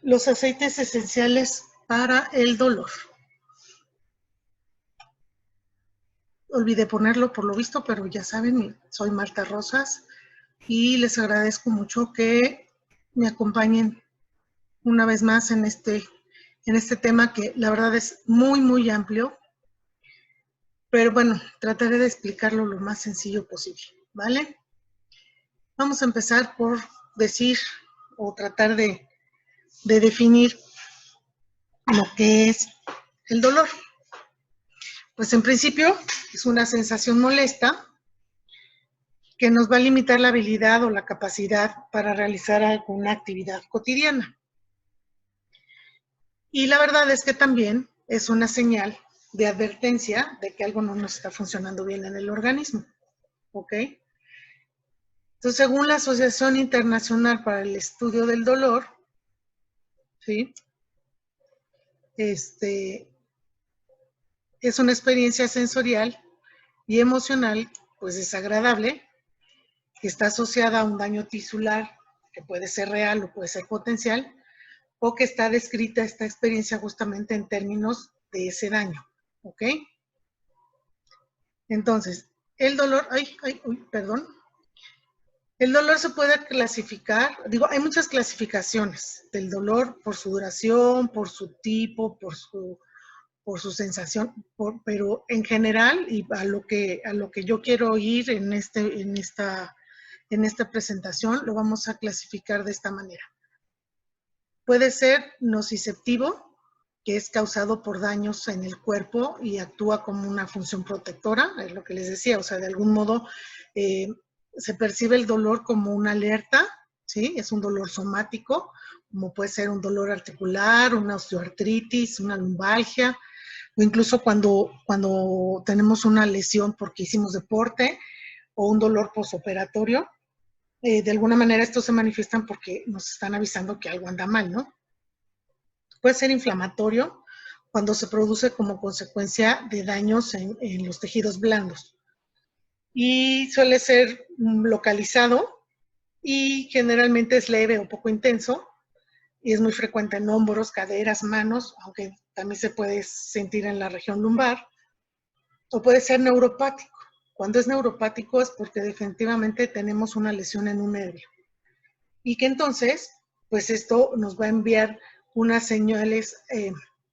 Los aceites esenciales para el dolor. Olvidé ponerlo por lo visto, pero ya saben, soy Marta Rosas y les agradezco mucho que me acompañen una vez más en este tema que la verdad es muy, muy amplio. Pero bueno, trataré de explicarlo lo más sencillo posible, ¿vale? Vamos a empezar por decir o tratar de definir lo que es el dolor. Pues en principio es una sensación molesta que nos va a limitar la habilidad o la capacidad para realizar alguna actividad cotidiana. Y la verdad es que también es una señal de advertencia de que algo no nos está funcionando bien en el organismo, ¿ok? Entonces, según la Asociación Internacional para el Estudio del Dolor, ¿sí? Es una experiencia sensorial y emocional, pues desagradable, que está asociada a un daño tisular, que puede ser real o puede ser potencial, o que está descrita esta experiencia justamente en términos de ese daño, ¿ok? Entonces, el dolor, el dolor se puede clasificar, hay muchas clasificaciones del dolor por su duración, por su tipo, por su sensación, pero en general, y a lo que yo quiero ir en esta presentación, lo vamos a clasificar de esta manera. Puede ser nociceptivo, que es causado por daños en el cuerpo y actúa como una función protectora, es lo que les decía, o sea, de algún modo se percibe el dolor como una alerta, ¿sí? Es un dolor somático, como puede ser un dolor articular, una osteoartritis, una lumbalgia, o incluso cuando tenemos una lesión porque hicimos deporte o un dolor postoperatorio. De alguna manera estos se manifiestan porque nos están avisando que algo anda mal, ¿no? Puede ser inflamatorio cuando se produce como consecuencia de daños en los tejidos blandos. Y suele ser localizado y generalmente es leve o poco intenso y es muy frecuente en hombros, caderas, manos, aunque también se puede sentir en la región lumbar. O puede ser neuropático. Cuando es neuropático es porque definitivamente tenemos una lesión en un nervio. Y que entonces, pues esto nos va a enviar unas señales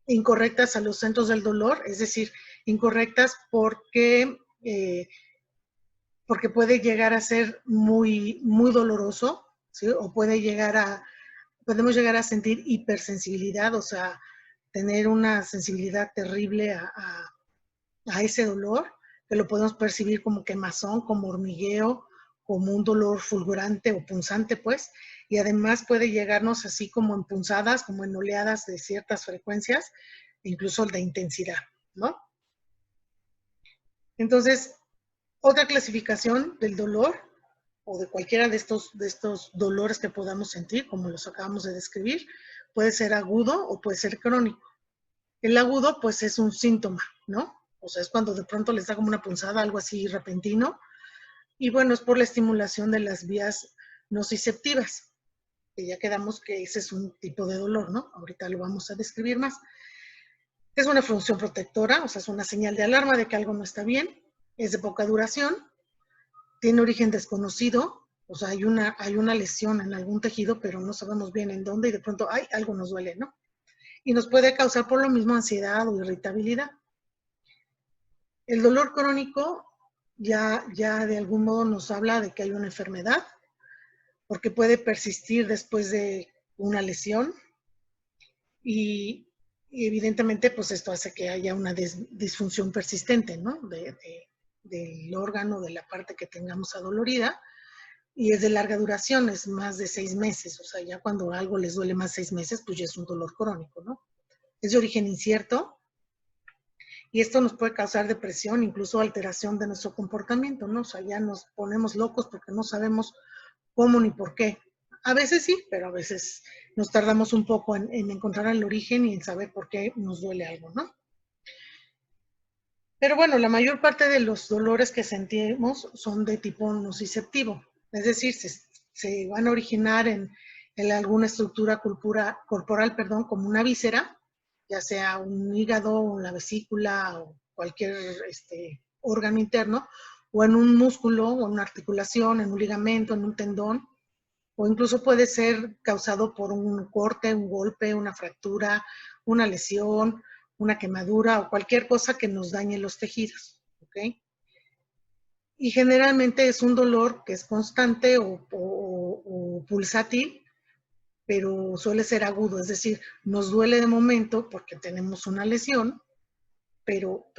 incorrectas a los centros del dolor, es decir, incorrectas porque puede llegar a ser muy, muy doloroso, ¿sí? O podemos llegar a sentir hipersensibilidad, o sea, tener una sensibilidad terrible a ese dolor, que lo podemos percibir como quemazón, como hormigueo, como un dolor fulgurante o punzante, pues, y además puede llegarnos así como en punzadas, como en oleadas de ciertas frecuencias, incluso de intensidad, ¿no? Entonces, otra clasificación del dolor o de cualquiera de estos dolores que podamos sentir, como los acabamos de describir, puede ser agudo o puede ser crónico. El agudo, pues, es un síntoma, ¿no? O sea, es cuando de pronto les da como una punzada, algo así repentino. Y bueno, es por la estimulación de las vías nociceptivas, que ya quedamos que ese es un tipo de dolor, ¿no? Ahorita lo vamos a describir más. Es una función protectora, o sea, es una señal de alarma de que algo no está bien. Es de poca duración, tiene origen desconocido, o sea, hay una lesión en algún tejido, pero no sabemos bien en dónde y de pronto, ay, algo nos duele, ¿no? Y nos puede causar por lo mismo ansiedad o irritabilidad. El dolor crónico ya de algún modo nos habla de que hay una enfermedad, porque puede persistir después de una lesión y evidentemente pues esto hace que haya una disfunción persistente, ¿no? Del órgano, de la parte que tengamos adolorida, y es de larga duración, es más de 6 meses, o sea, ya cuando algo les duele más 6 meses, pues ya es un dolor crónico, ¿no? Es de origen incierto, y esto nos puede causar depresión, incluso alteración de nuestro comportamiento, ¿no? O sea, ya nos ponemos locos porque no sabemos cómo ni por qué. A veces sí, pero a veces nos tardamos un poco en encontrar el origen y en saber por qué nos duele algo, ¿no? Pero bueno, la mayor parte de los dolores que sentimos son de tipo nociceptivo, es decir, se van a originar en en alguna estructura corporal, como una víscera, ya sea un hígado, una vesícula o cualquier órgano interno, o en un músculo, o en una articulación, en un ligamento, en un tendón, o incluso puede ser causado por un corte, un golpe, una fractura, una lesión, una quemadura o cualquier cosa que nos dañe los tejidos, ¿ok? Y generalmente es un dolor que es constante o pulsátil, pero suele ser agudo, es decir, nos duele de momento porque tenemos una lesión, pero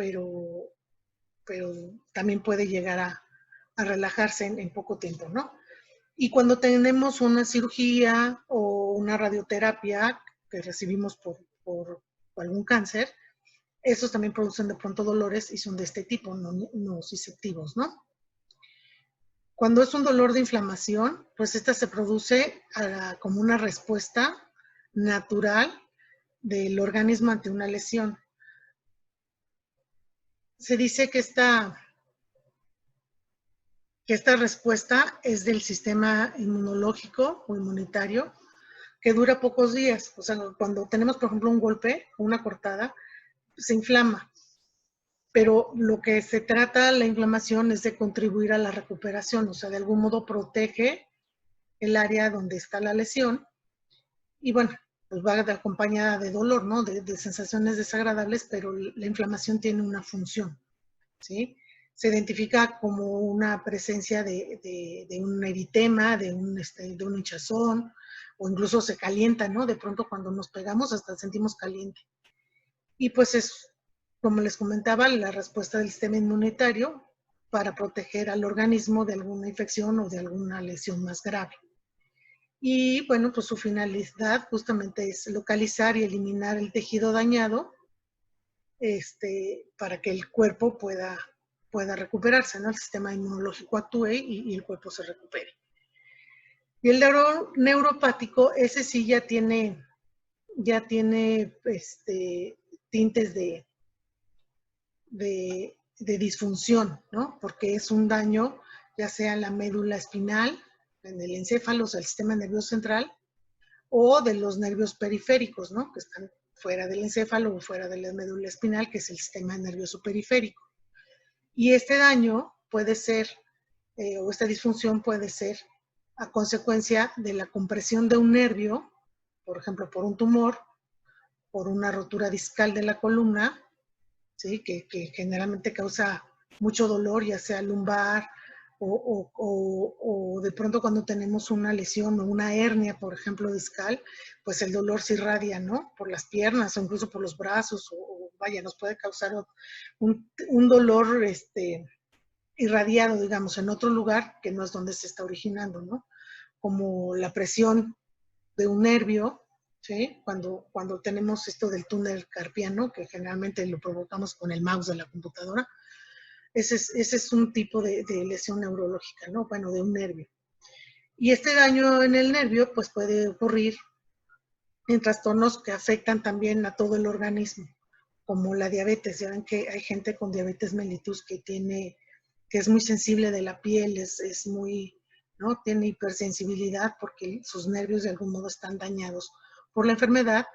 también puede llegar a relajarse en poco tiempo, ¿no? Y cuando tenemos una cirugía o una radioterapia que recibimos por algún cáncer, esos también producen de pronto dolores y son de este tipo, no nociceptivos, ¿no? Cuando es un dolor de inflamación, pues esta se produce como una respuesta natural del organismo ante una lesión. Se dice que esta respuesta es del sistema inmunológico o inmunitario que dura pocos días. O sea, cuando tenemos, por ejemplo, un golpe o una cortada, se inflama. Pero lo que se trata, la inflamación, es de contribuir a la recuperación. O sea, de algún modo protege el área donde está la lesión. Y bueno, pues va acompañada de dolor, ¿no? De sensaciones desagradables, pero la inflamación tiene una función, ¿sí? Se identifica como una presencia de un eritema, de un hinchazón, o incluso se calienta, ¿no? De pronto cuando nos pegamos hasta sentimos caliente. Y pues es, como les comentaba, la respuesta del sistema inmunitario para proteger al organismo de alguna infección o de alguna lesión más grave. Y bueno, pues su finalidad justamente es localizar y eliminar el tejido dañado para que el cuerpo pueda recuperarse, ¿no? El sistema inmunológico actúe y el cuerpo se recupere. Y el neuropático, ese sí ya tiene tintes de disfunción, ¿no? Porque es un daño ya sea en la médula espinal, en el encéfalo, o sea, el sistema nervioso central, o de los nervios periféricos, ¿no? Que están fuera del encéfalo o fuera de la médula espinal, que es el sistema nervioso periférico. Y este daño puede ser, o esta disfunción puede ser a consecuencia de la compresión de un nervio, por ejemplo, por un tumor, por una rotura discal de la columna, ¿sí? Que generalmente causa mucho dolor, ya sea lumbar o de pronto cuando tenemos una lesión o una hernia, por ejemplo, discal, pues el dolor se irradia, ¿no? Por las piernas o incluso por los brazos o vaya, nos puede causar un dolor irradiado, digamos, en otro lugar que no es donde se está originando, ¿no? Como la presión de un nervio, ¿sí? Cuando tenemos esto del túnel carpiano, que generalmente lo provocamos con el mouse de la computadora, ese es un tipo de lesión neurológica, ¿no? Bueno, de un nervio. Y este daño en el nervio, pues puede ocurrir en trastornos que afectan también a todo el organismo, como la diabetes. Ya ven que hay gente con diabetes mellitus que es muy sensible de la piel, es muy, ¿no? Tiene hipersensibilidad porque sus nervios de algún modo están dañados por la enfermedad,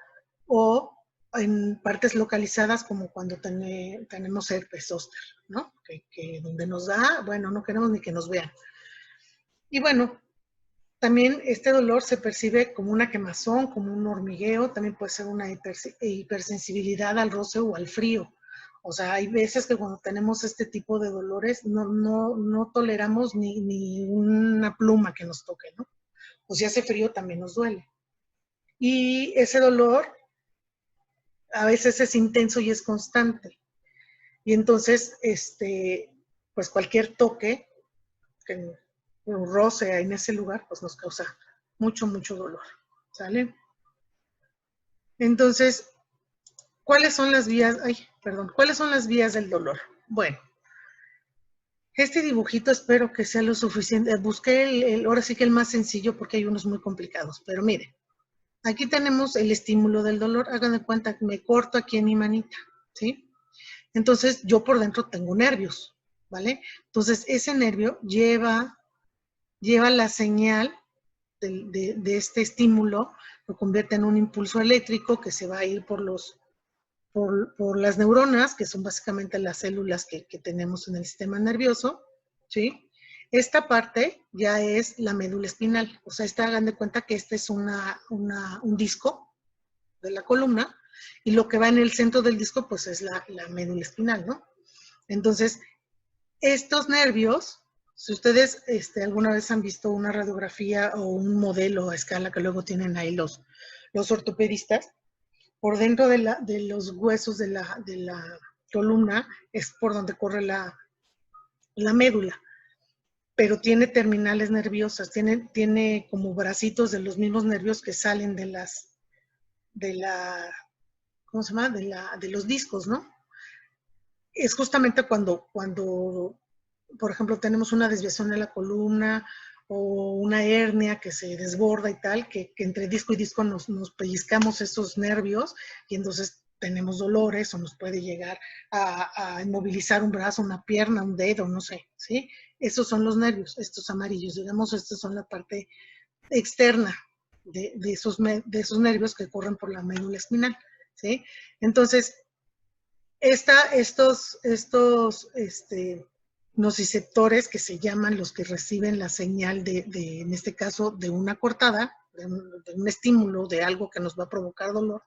o en partes localizadas como cuando tenemos herpes zóster, ¿no? Que donde nos da, bueno, no queremos ni que nos vean. Y bueno, también este dolor se percibe como una quemazón, como un hormigueo, también puede ser una hipersensibilidad al roce o al frío. O sea, hay veces que cuando tenemos este tipo de dolores no toleramos ni una pluma que nos toque, ¿no? O si hace frío también nos duele. Y ese dolor a veces es intenso y es constante. Y entonces, pues cualquier toque, un roce en ese lugar, pues nos causa mucho dolor, ¿sale? Entonces, ¿cuáles son las vías? ¿Cuáles son las vías del dolor? Bueno, este dibujito espero que sea lo suficiente. Busqué ahora sí que el más sencillo porque hay unos muy complicados, pero miren, aquí tenemos el estímulo del dolor. Hagan de cuenta que me corto aquí en mi manita, ¿sí? Entonces, yo por dentro tengo nervios, ¿vale? Entonces, ese nervio lleva la señal de este estímulo lo convierte en un impulso eléctrico que se va a ir por las neuronas, que son básicamente las células que tenemos en el sistema nervioso, ¿sí? Esta parte ya es la médula espinal, o sea, hagan de cuenta que este es un disco de la columna, y lo que va en el centro del disco, pues es la médula espinal, ¿no? Entonces, estos nervios, si ustedes alguna vez han visto una radiografía o un modelo a escala que luego tienen ahí los ortopedistas, por dentro de los huesos de la columna es por donde corre la médula, pero tiene terminales nerviosas, tiene como bracitos de los mismos nervios que salen ¿cómo se llama? De los discos, ¿no? Es justamente cuando, por ejemplo, tenemos una desviación de la columna o una hernia que se desborda y tal, que entre disco y disco nos pellizcamos esos nervios y entonces tenemos dolores o nos puede llegar a inmovilizar un brazo, una pierna, un dedo, no sé, ¿sí? Esos son los nervios, estos amarillos, digamos, estos son la parte externa de esos nervios que corren por la médula espinal, ¿sí? Entonces, estos nociceptores que se llaman los que reciben la señal en este caso, de una cortada, de un estímulo, de algo que nos va a provocar dolor,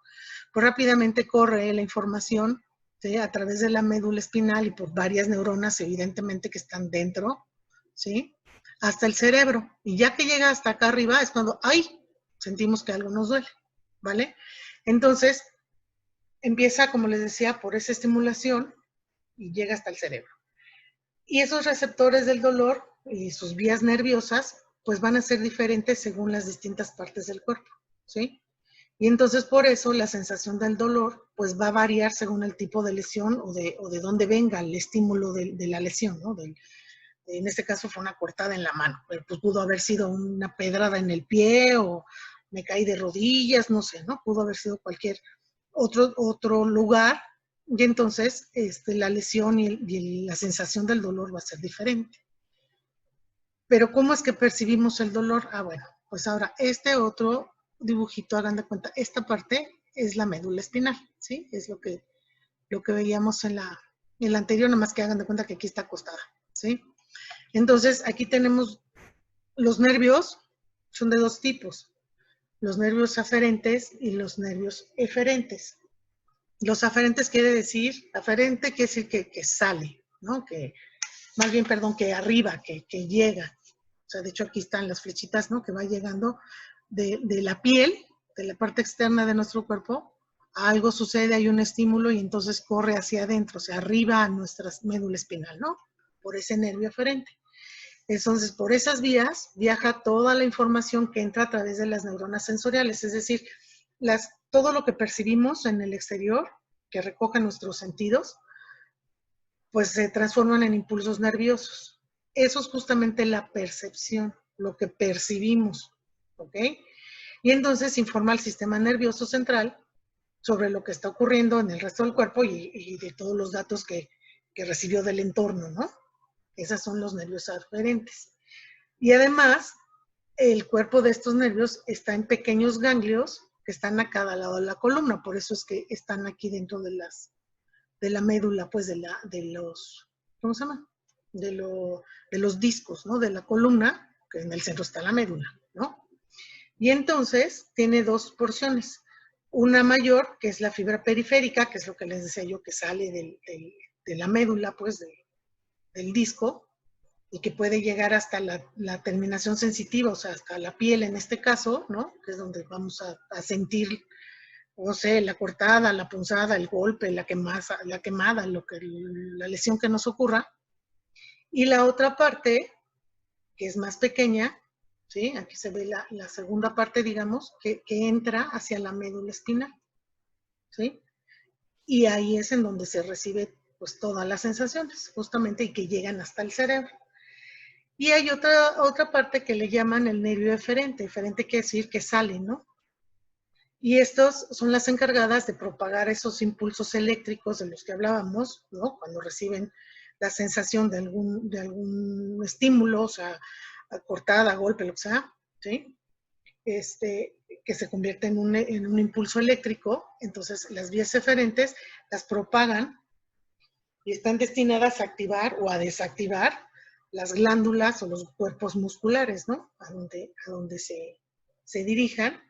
pues rápidamente corre la información, ¿sí? A través de la médula espinal y por varias neuronas, evidentemente, que están dentro, ¿sí? Hasta el cerebro. Y ya que llega hasta acá arriba es cuando, ¡ay!, sentimos que algo nos duele, ¿vale? Entonces, empieza, como les decía, por esa estimulación y llega hasta el cerebro. Y esos receptores del dolor y sus vías nerviosas, pues van a ser diferentes según las distintas partes del cuerpo, ¿sí? Y entonces por eso la sensación del dolor, pues va a variar según el tipo de lesión o de dónde venga el estímulo de la lesión, ¿no? En este caso fue una cortada en la mano, pero pues pudo haber sido una pedrada en el pie o me caí de rodillas, no sé, ¿no? Pudo haber sido cualquier otro lugar, y entonces la lesión y la sensación del dolor va a ser diferente. Pero ¿cómo es que percibimos el dolor? Ah, bueno, pues ahora otro dibujito, hagan de cuenta, esta parte es la médula espinal, ¿sí? Es lo que veíamos en la anterior, nada más que hagan de cuenta que aquí está acostada, ¿sí? Entonces, aquí tenemos los nervios, son de dos tipos, los nervios aferentes y los nervios eferentes. Los aferentes aferente quiere decir que sale, ¿no? Más bien, perdón, que arriba, que llega. O sea, de hecho aquí están las flechitas, ¿no? Que va llegando de la piel, de la parte externa de nuestro cuerpo, algo sucede, hay un estímulo y entonces corre hacia adentro, o sea, arriba a nuestra médula espinal, ¿no? Por ese nervio aferente. Entonces, por esas vías viaja toda la información que entra a través de las neuronas sensoriales, es decir, todo lo que percibimos en el exterior, que recogen nuestros sentidos, pues se transforman en impulsos nerviosos. Eso es justamente la percepción, lo que percibimos, ¿ok? Y entonces informa al sistema nervioso central sobre lo que está ocurriendo en el resto del cuerpo y de todos los datos que recibió del entorno, ¿no? Esos son los nervios aferentes. Y además, el cuerpo de estos nervios está en pequeños ganglios que están a cada lado de la columna, por eso es que están aquí dentro de la médula, pues de los, ¿cómo se llama? De los discos, ¿no? De la columna, que en el centro está la médula, ¿no? Y entonces tiene dos porciones. Una mayor, que es la fibra periférica, que es lo que les decía yo, que sale de la médula, pues del disco, y que puede llegar hasta la terminación sensitiva, o sea, hasta la piel en este caso, ¿no? Que es donde vamos a sentir, no sé, la cortada, la punzada, el golpe, la quemada, la lesión que nos ocurra. Y la otra parte, que es más pequeña, ¿sí? Aquí se ve la segunda parte, digamos, que entra hacia la médula espinal, ¿sí? Y ahí es en donde se recibe pues todas las sensaciones, justamente, y que llegan hasta el cerebro. Y hay otra parte que le llaman el nervio eferente. Eferente quiere decir que sale, ¿no? Y estos son las encargadas de propagar esos impulsos eléctricos de los que hablábamos, ¿no? Cuando reciben la sensación de algún estímulo, o sea, cortada, golpe, lo que sea, ¿sí? que se convierte en un impulso eléctrico. Entonces las vías eferentes las propagan y están destinadas a activar o a desactivar las glándulas o los cuerpos musculares, ¿no? A donde se dirijan.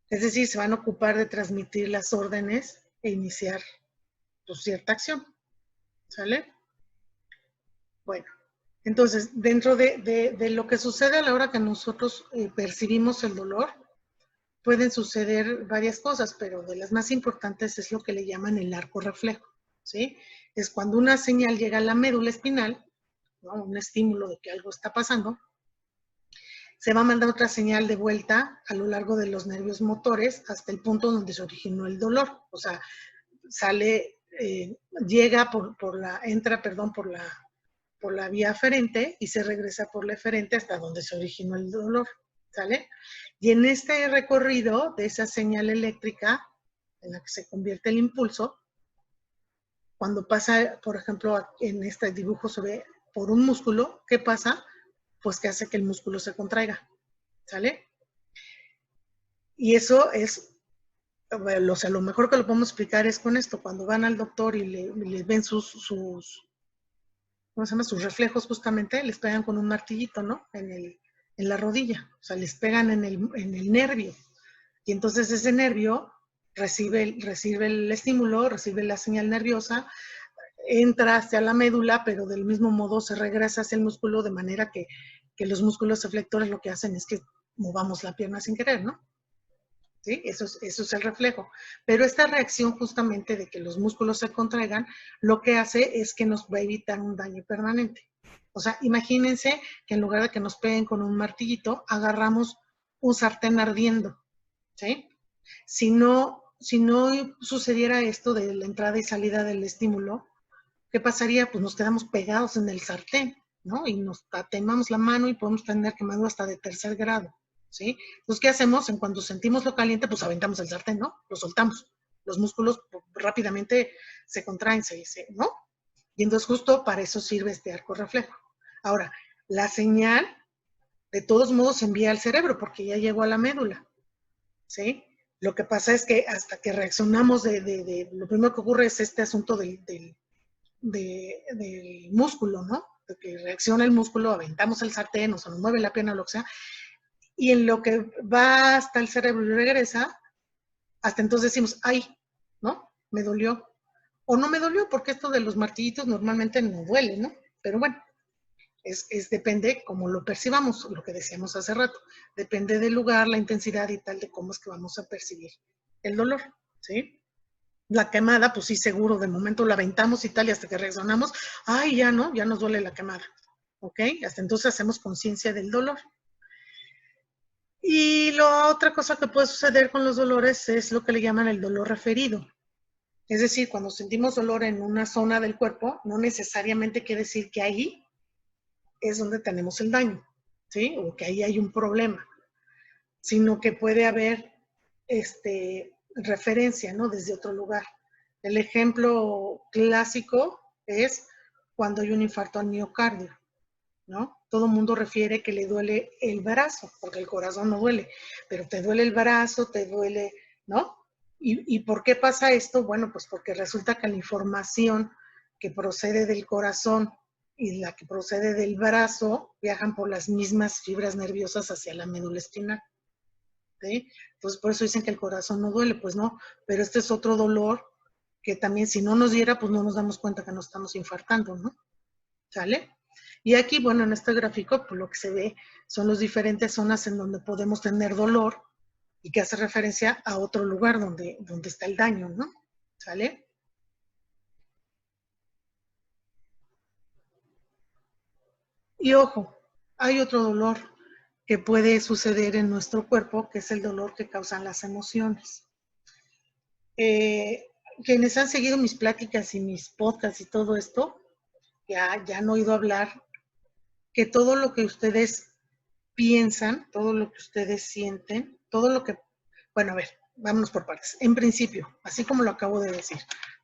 Es decir, se van a ocupar de transmitir las órdenes e iniciar pues, cierta acción. ¿Sale? Bueno, entonces, dentro de lo que sucede a la hora que nosotros percibimos el dolor, pueden suceder varias cosas, pero de las más importantes es lo que le llaman el arco reflejo, ¿sí? Es cuando una señal llega a la médula espinal, ¿no? Un estímulo de que algo está pasando, se va a mandar otra señal de vuelta a lo largo de los nervios motores hasta el punto donde se originó el dolor. O sea, sale, llega entra por la vía aferente y se regresa por la eferente hasta donde se originó el dolor, ¿sale? Y en este recorrido de esa señal eléctrica en la que se convierte el impulso, cuando pasa, por ejemplo, en este dibujo se ve por un músculo, ¿qué pasa? Pues que hace que el músculo se contraiga, ¿sale? Y eso es, o sea, lo mejor que lo podemos explicar es con esto, cuando van al doctor y le ven ¿cómo se llama? Sus reflejos justamente, les pegan con un martillito, ¿no? En la rodilla, o sea, les pegan en el nervio. Y entonces ese nervio recibe el estímulo, recibe la señal nerviosa, entra hacia la médula, pero del mismo modo se regresa hacia el músculo, de manera que los músculos eflectores lo que hacen es que movamos la pierna sin querer, ¿no? ¿Sí? Eso es el reflejo. Pero esta reacción justamente de que los músculos se contraigan, lo que hace es que nos va a evitar un daño permanente. O sea, imagínense que en lugar de que nos peguen con un martillito, agarramos un sartén ardiendo, ¿sí? Si no sucediera esto de la entrada y salida del estímulo, ¿qué pasaría? Pues nos quedamos pegados en el sartén, ¿no? Y nos tatemamos la mano y podemos tener quemadura hasta de 3er grado, ¿sí? Entonces, ¿qué hacemos? En cuanto sentimos lo caliente, pues aventamos el sartén, ¿no? Lo soltamos. Los músculos rápidamente se contraen, ¿no? Y entonces justo para eso sirve este arco reflejo. Ahora, la señal de todos modos se envía al cerebro porque ya llegó a la médula, ¿sí? Lo que pasa es que hasta que reaccionamos lo primero que ocurre es este asunto del músculo, ¿no? De que reacciona el músculo, aventamos el sartén, o se nos mueve la pierna o lo que sea, y en lo que va hasta el cerebro y regresa, hasta entonces decimos, ay, ¿no? Me dolió. O no me dolió, porque esto de los martillitos normalmente no duele, ¿no? Pero bueno, depende cómo lo percibamos, lo que decíamos hace rato. Depende del lugar, la intensidad y tal, de cómo es que vamos a percibir el dolor, ¿sí? La quemada, pues sí, seguro, de momento la aventamos y tal, y hasta que reaccionamos, ay, ya no, ya nos duele la quemada, ¿ok? Hasta entonces hacemos conciencia del dolor. Y la otra cosa que puede suceder con los dolores es lo que le llaman el dolor referido. Es decir, cuando sentimos dolor en una zona del cuerpo, no necesariamente quiere decir que ahí es donde tenemos el daño, ¿sí? O que ahí hay un problema, sino que puede haber referencia, ¿no? Desde otro lugar. El ejemplo clásico es cuando hay un infarto al miocardio, ¿no? Todo el mundo refiere que le duele el brazo, porque el corazón no duele, pero te duele el brazo, te duele, ¿no? ¿Y por qué pasa esto? Bueno, pues porque resulta que la información que procede del corazón y la que procede del brazo viajan por las mismas fibras nerviosas hacia la médula espinal, ¿sí? Entonces, por eso dicen que el corazón no duele, pues no, pero este es otro dolor que también si no nos diera, pues no nos damos cuenta que nos estamos infartando, ¿no? ¿Sale? Y aquí, bueno, en este gráfico, pues lo que se ve son las diferentes zonas en donde podemos tener dolor y que hace referencia a otro lugar donde está el daño, ¿no? ¿Sale? Y ojo, hay otro dolor que puede suceder en nuestro cuerpo, que es el dolor que causan las emociones. Quienes han seguido mis pláticas y mis podcasts y todo esto, ya han oído hablar que todo lo que ustedes piensan, todo lo que ustedes sienten, todo lo que, bueno, a ver, vámonos por partes. En principio, así como lo acabo de decir,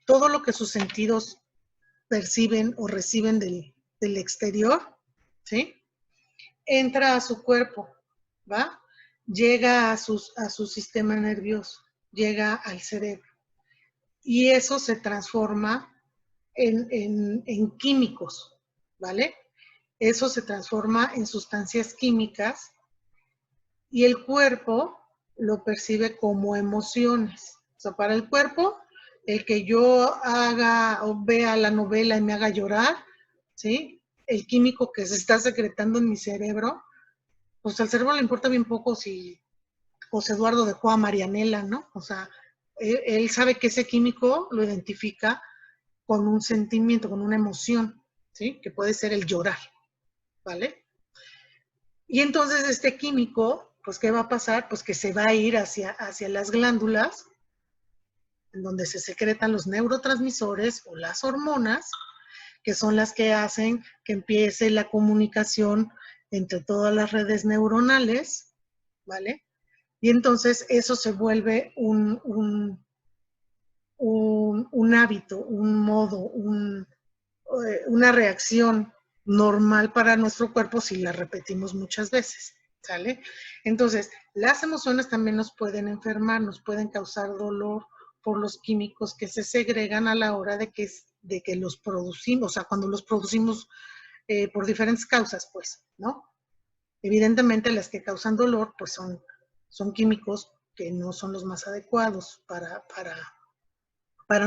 todo lo que sus sentidos perciben o reciben del exterior, ¿sí? Entra a su cuerpo, ¿va? llega a su sistema nervioso, llega al cerebro. Y eso se transforma en químicos, ¿vale? Eso se transforma en sustancias químicas y el cuerpo lo percibe como emociones. O sea, para el cuerpo, el que yo haga o vea la novela y me haga llorar, ¿sí? El químico que se está secretando en mi cerebro, pues al cerebro le importa bien poco si José Eduardo dejó a Marianela, ¿no? O sea, él sabe que ese químico lo identifica con un sentimiento, con una emoción, ¿sí? Que puede ser el llorar, ¿vale? Y entonces este químico, pues, ¿qué va a pasar? Pues que se va a ir hacia las glándulas, en donde se secretan los neurotransmisores o las hormonas, que son las que hacen que empiece la comunicación entre todas las redes neuronales, ¿vale? Y entonces eso se vuelve un hábito, un modo, una reacción normal para nuestro cuerpo si la repetimos muchas veces, ¿sale? Entonces, las emociones también nos pueden enfermar, nos pueden causar dolor por los químicos que se segregan a la hora de que los producimos, o sea, cuando los producimos por diferentes causas, pues, ¿no? Evidentemente las que causan dolor, pues son químicos que no son los más adecuados para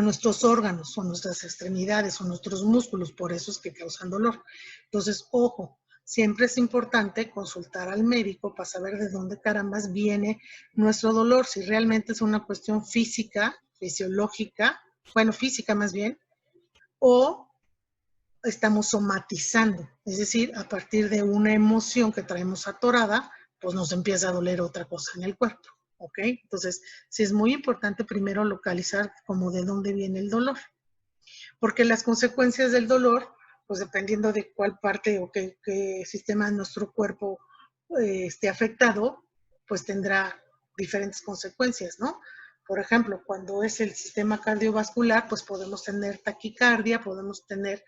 nuestros órganos o nuestras extremidades o nuestros músculos, por eso es que causan dolor. Entonces, ojo, siempre es importante consultar al médico para saber de dónde carambas viene nuestro dolor, si realmente es una cuestión física, fisiológica, bueno, física más bien, o estamos somatizando, es decir, a partir de una emoción que traemos atorada, pues nos empieza a doler otra cosa en el cuerpo, ¿ok? Entonces, sí es muy importante primero localizar como de dónde viene el dolor, porque las consecuencias del dolor, pues dependiendo de cuál parte o qué sistema de nuestro cuerpo esté afectado, pues tendrá diferentes consecuencias, ¿no? Por ejemplo, cuando es el sistema cardiovascular, pues podemos tener taquicardia, podemos tener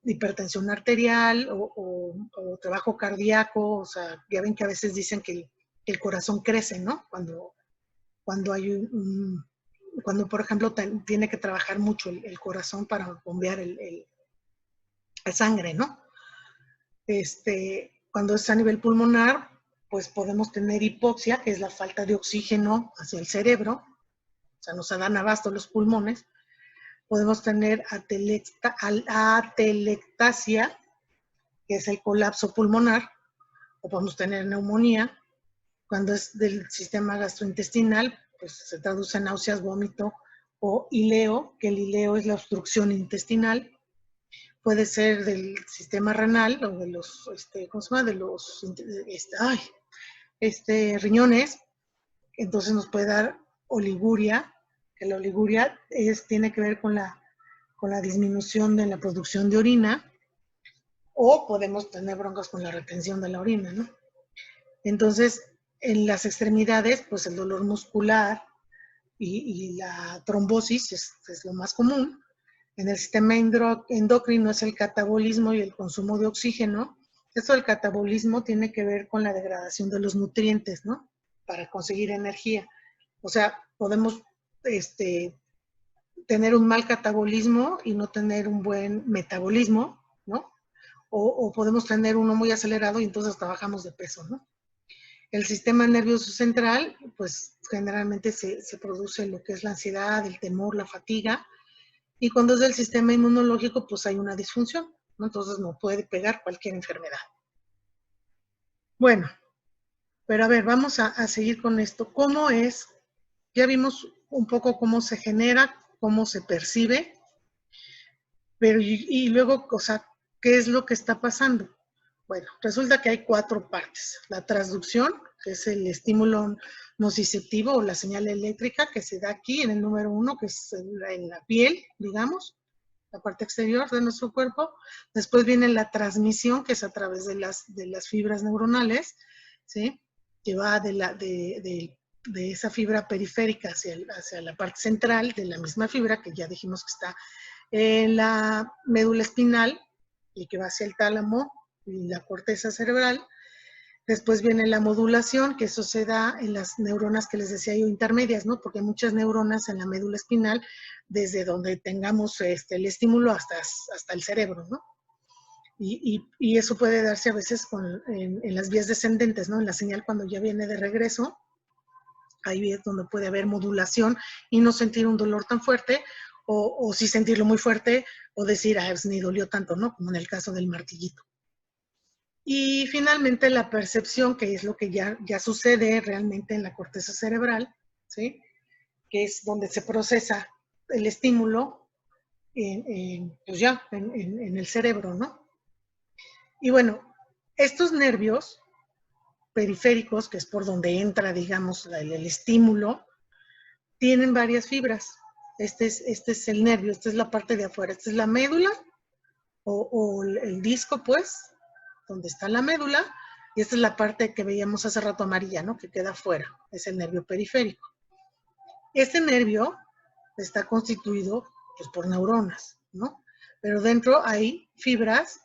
hipertensión arterial o trabajo cardíaco, o sea, ya ven que a veces dicen que el corazón crece, ¿no? Cuando hay cuando por ejemplo tiene que trabajar mucho el corazón para bombear la sangre, ¿no? Cuando es a nivel pulmonar, pues podemos tener hipoxia, que es la falta de oxígeno hacia el cerebro, o sea, nos dan abasto los pulmones. Podemos tener atelectasia, que es el colapso pulmonar, o podemos tener neumonía. Cuando es del sistema gastrointestinal, pues se traduce en náuseas, vómito o ileo, que el ileo es la obstrucción intestinal. Puede ser del sistema renal o de los, ¿cómo se llama? De los riñones. Entonces nos puede dar oliguria, que la oliguria tiene que ver con la disminución de la producción de orina, o podemos tener broncas con la retención de la orina, ¿no? Entonces, en las extremidades, pues el dolor muscular y la trombosis es lo más común. En el sistema endocrino es el catabolismo y el consumo de oxígeno. Esto del catabolismo tiene que ver con la degradación de los nutrientes, ¿no? Para conseguir energía. O sea, podemos tener un mal catabolismo y no tener un buen metabolismo, ¿no? O podemos tener uno muy acelerado y entonces trabajamos de peso, ¿no? El sistema nervioso central, pues generalmente se produce lo que es la ansiedad, el temor, la fatiga, y cuando es del sistema inmunológico, pues hay una disfunción, ¿no? Entonces no puede pegar cualquier enfermedad. Bueno, pero a ver, vamos a seguir con esto. ¿Cómo es? Ya vimos un poco cómo se genera, cómo se percibe, pero y luego, o sea, ¿qué es lo que está pasando? Bueno, resulta que hay 4 partes. La transducción, que es el estímulo nociceptivo o la señal eléctrica que se da aquí en el número 1, que es en la piel, digamos, la parte exterior de nuestro cuerpo. Después viene la transmisión, que es a través de las fibras neuronales, ¿sí? Que va de esa fibra periférica hacia la parte central de la misma fibra, que ya dijimos que está en la médula espinal y que va hacia el tálamo y la corteza cerebral. Después viene la modulación, que eso se da en las neuronas que les decía yo intermedias, ¿no? Porque hay muchas neuronas en la médula espinal, desde donde tengamos el estímulo hasta el cerebro, ¿no? Y eso puede darse a veces en las vías descendentes, ¿no? En la señal cuando ya viene de regreso, ahí es donde puede haber modulación y no sentir un dolor tan fuerte, o sí sentirlo muy fuerte, o decir, pues ni dolió tanto, ¿no? Como en el caso del martillito. Y finalmente la percepción, que es lo que ya sucede realmente en la corteza cerebral, ¿sí? Que es donde se procesa el estímulo pues ya, en el cerebro, ¿no? Y bueno, estos nervios periféricos, que es por donde entra, digamos, el estímulo, tienen varias fibras. Este es el nervio, esta es la parte de afuera, esta es la médula, o el disco, pues, donde está la médula, y esta es la parte que veíamos hace rato amarilla, ¿no? Que queda afuera, es el nervio periférico. Este nervio está constituido, pues, por neuronas, ¿no? Pero dentro hay fibras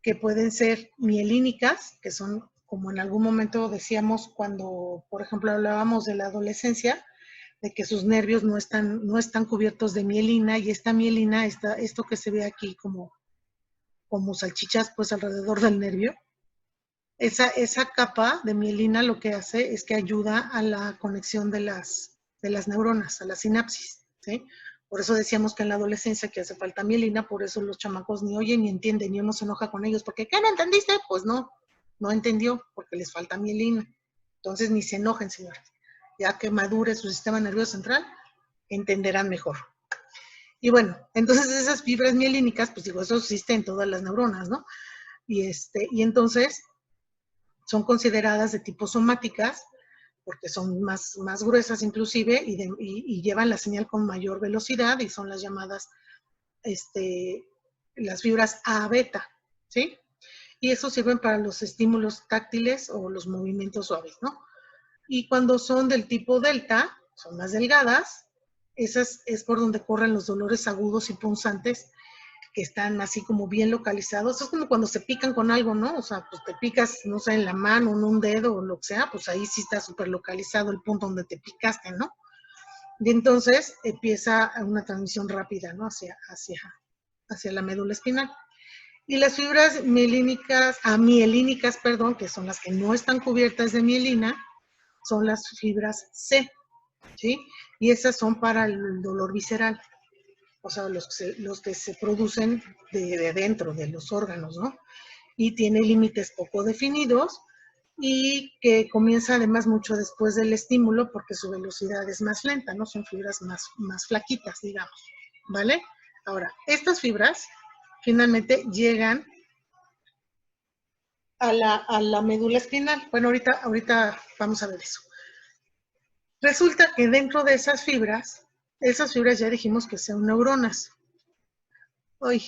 que pueden ser mielínicas, que son, como en algún momento decíamos cuando, por ejemplo, hablábamos de la adolescencia, de que sus nervios no están cubiertos de mielina, y esta mielina, esto que se ve aquí como salchichas, pues, alrededor del nervio, esa capa de mielina lo que hace es que ayuda a la conexión de las neuronas, a la sinapsis, ¿sí? Por eso decíamos que en la adolescencia que hace falta mielina, por eso los chamacos ni oyen ni entienden, y uno se enoja con ellos, porque ¿qué no entendiste? Pues no entendió, porque les falta mielina. Entonces ni se enojen, señores. Ya que madure su sistema nervioso central, entenderán mejor. Y bueno, entonces esas fibras mielínicas, pues digo, eso existe en todas las neuronas, ¿no? Y entonces son consideradas de tipo somáticas, porque son más gruesas inclusive, y llevan la señal con mayor velocidad, y son las llamadas las fibras A beta, ¿sí? Y eso sirven para los estímulos táctiles o los movimientos suaves, ¿no? Y cuando son del tipo delta, son más delgadas, esas es por donde corren los dolores agudos y punzantes, que están así como bien localizados. Es como cuando se pican con algo, ¿no? O sea, pues te picas, no sé, en la mano, en un dedo o lo que sea, pues ahí sí está súper localizado el punto donde te picaste, ¿no? Y entonces empieza una transmisión rápida, ¿no? Hacia la médula espinal. Y las fibras mielínicas, perdón, que son las que no están cubiertas de mielina, son las fibras C, ¿sí? Y esas son para el dolor visceral. O sea, los que se producen de dentro de los órganos, ¿no? Y tiene límites poco definidos, y que comienza además mucho después del estímulo, porque su velocidad es más lenta, ¿no? Son fibras más flaquitas, digamos, ¿vale? Ahora, estas fibras finalmente llegan a la médula espinal. Bueno, ahorita vamos a ver eso. Resulta que dentro de esas fibras ya dijimos que son neuronas. Hoy,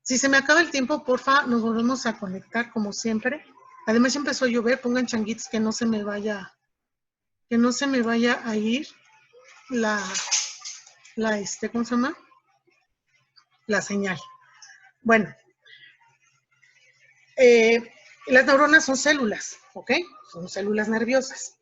si se me acaba el tiempo, porfa, nos volvemos a conectar como siempre. Además ya empezó a llover, pongan changuitos que no se me vaya a ir ¿cómo se llama? La señal. Bueno, las neuronas son células, ¿ok? Son células nerviosas.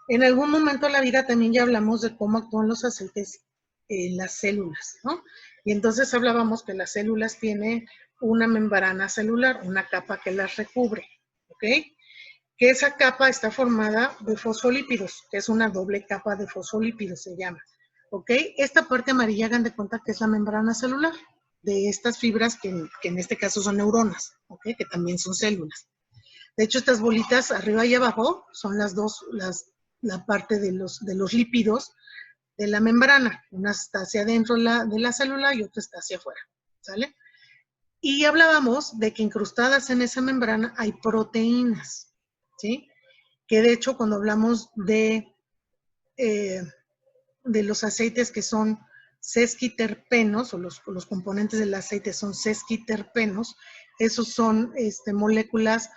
En algún momento de la vida también ya hablamos de cómo actúan los aceites en las células, ¿no? Y entonces hablábamos que las células tienen una membrana celular, una capa que las recubre, ¿ok? Que esa capa está formada de fosfolípidos, que es una doble capa de fosfolípidos, se llama, ¿ok? Esta parte amarilla, hagan de cuenta que es la membrana celular de estas fibras que en este caso son neuronas, ¿ok? Que también son células. De hecho, estas bolitas arriba y abajo son la parte de los lípidos de la membrana. Una está hacia adentro de la célula y otra está hacia afuera, ¿sale? Y hablábamos de que incrustadas en esa membrana hay proteínas, ¿sí? Que de hecho cuando hablamos de los aceites que son sesquiterpenos, o los componentes del aceite son sesquiterpenos, esos son moléculas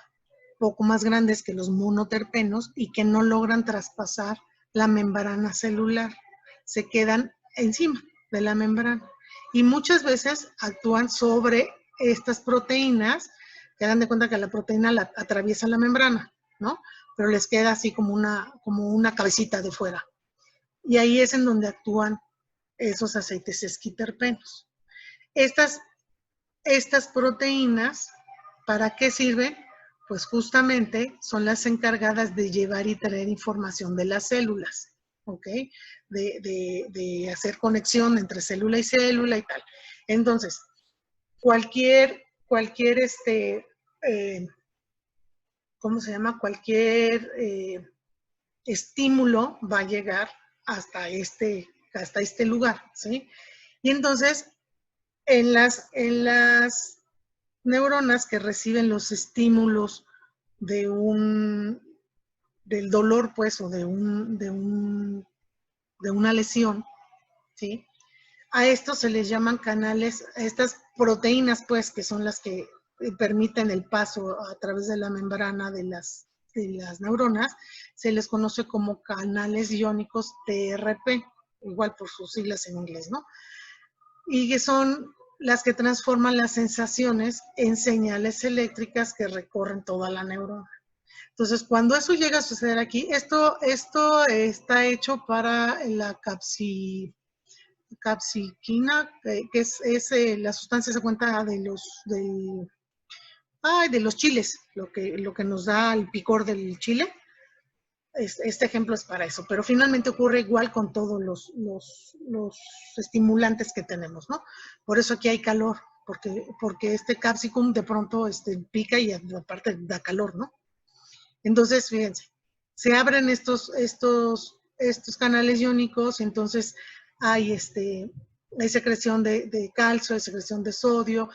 poco más grandes que los monoterpenos y que no logran traspasar la membrana celular, se quedan encima de la membrana y muchas veces actúan sobre estas proteínas, que dan de cuenta que la proteína atraviesa la membrana, ¿no? Pero les queda así como una cabecita de fuera. Y ahí es en donde actúan esos aceites esquiterpenos. Estas proteínas, ¿para qué sirven? Pues justamente son las encargadas de llevar y traer información de las células, ¿ok? De hacer conexión entre célula y célula y tal. Entonces, cualquier ¿cómo se llama? Cualquier estímulo va a llegar hasta este lugar, ¿sí? Y entonces, en las neuronas que reciben los estímulos del dolor, pues, o de una lesión, ¿sí? A estos se les llaman canales, a estas proteínas, pues, que son las que permiten el paso a través de la membrana de las neuronas, se les conoce como canales iónicos TRP, igual por sus siglas en inglés, ¿no? Y que son las que transforman las sensaciones en señales eléctricas que recorren toda la neurona. Entonces, cuando eso llega a suceder aquí, esto está hecho para la capsiquina, que es la sustancia, se cuenta de los chiles, lo que nos da el picor del chile. Este ejemplo es para eso, pero finalmente ocurre igual con todos los estimulantes que tenemos, ¿no? Por eso aquí hay calor, porque este capsicum de pronto pica y aparte da calor, ¿no? Entonces, fíjense, se abren estos canales iónicos, entonces hay secreción de calcio, hay secreción de sodio,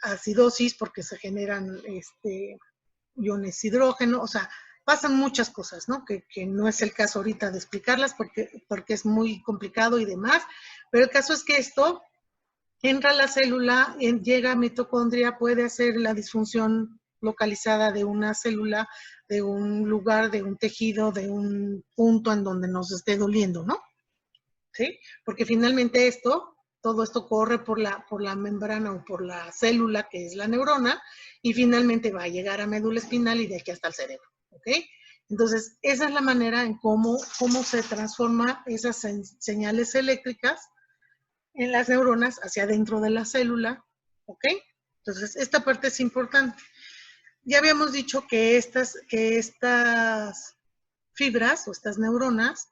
acidosis porque se generan iones hidrógeno, o sea, pasan muchas cosas, ¿no? Que no es el caso ahorita de explicarlas porque es muy complicado y demás, pero el caso es que esto entra a la célula, llega a mitocondria, puede hacer la disfunción localizada de una célula, de un lugar, de un tejido, de un punto en donde nos esté doliendo, ¿no? ¿Sí? Porque finalmente todo esto corre por la membrana o por la célula que es la neurona y finalmente va a llegar a médula espinal y de aquí hasta el cerebro, ¿ok? Entonces, esa es la manera en cómo se transforman esas señales eléctricas en las neuronas hacia adentro de la célula, ¿ok? Entonces, esta parte es importante. Ya habíamos dicho que estas fibras o estas neuronas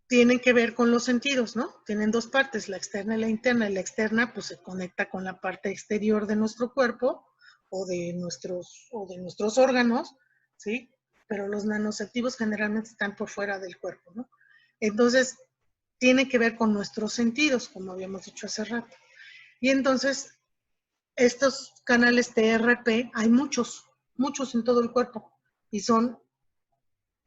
tienen que ver con los sentidos, ¿no? Tienen dos partes, la externa y la interna. Y la externa, pues, se conecta con la parte exterior de nuestro cuerpo o de nuestros órganos, ¿sí? Pero los nanoceptivos generalmente están por fuera del cuerpo, ¿no? Entonces, tiene que ver con nuestros sentidos, como habíamos dicho hace rato. Y entonces, estos canales TRP, hay muchos en todo el cuerpo. Y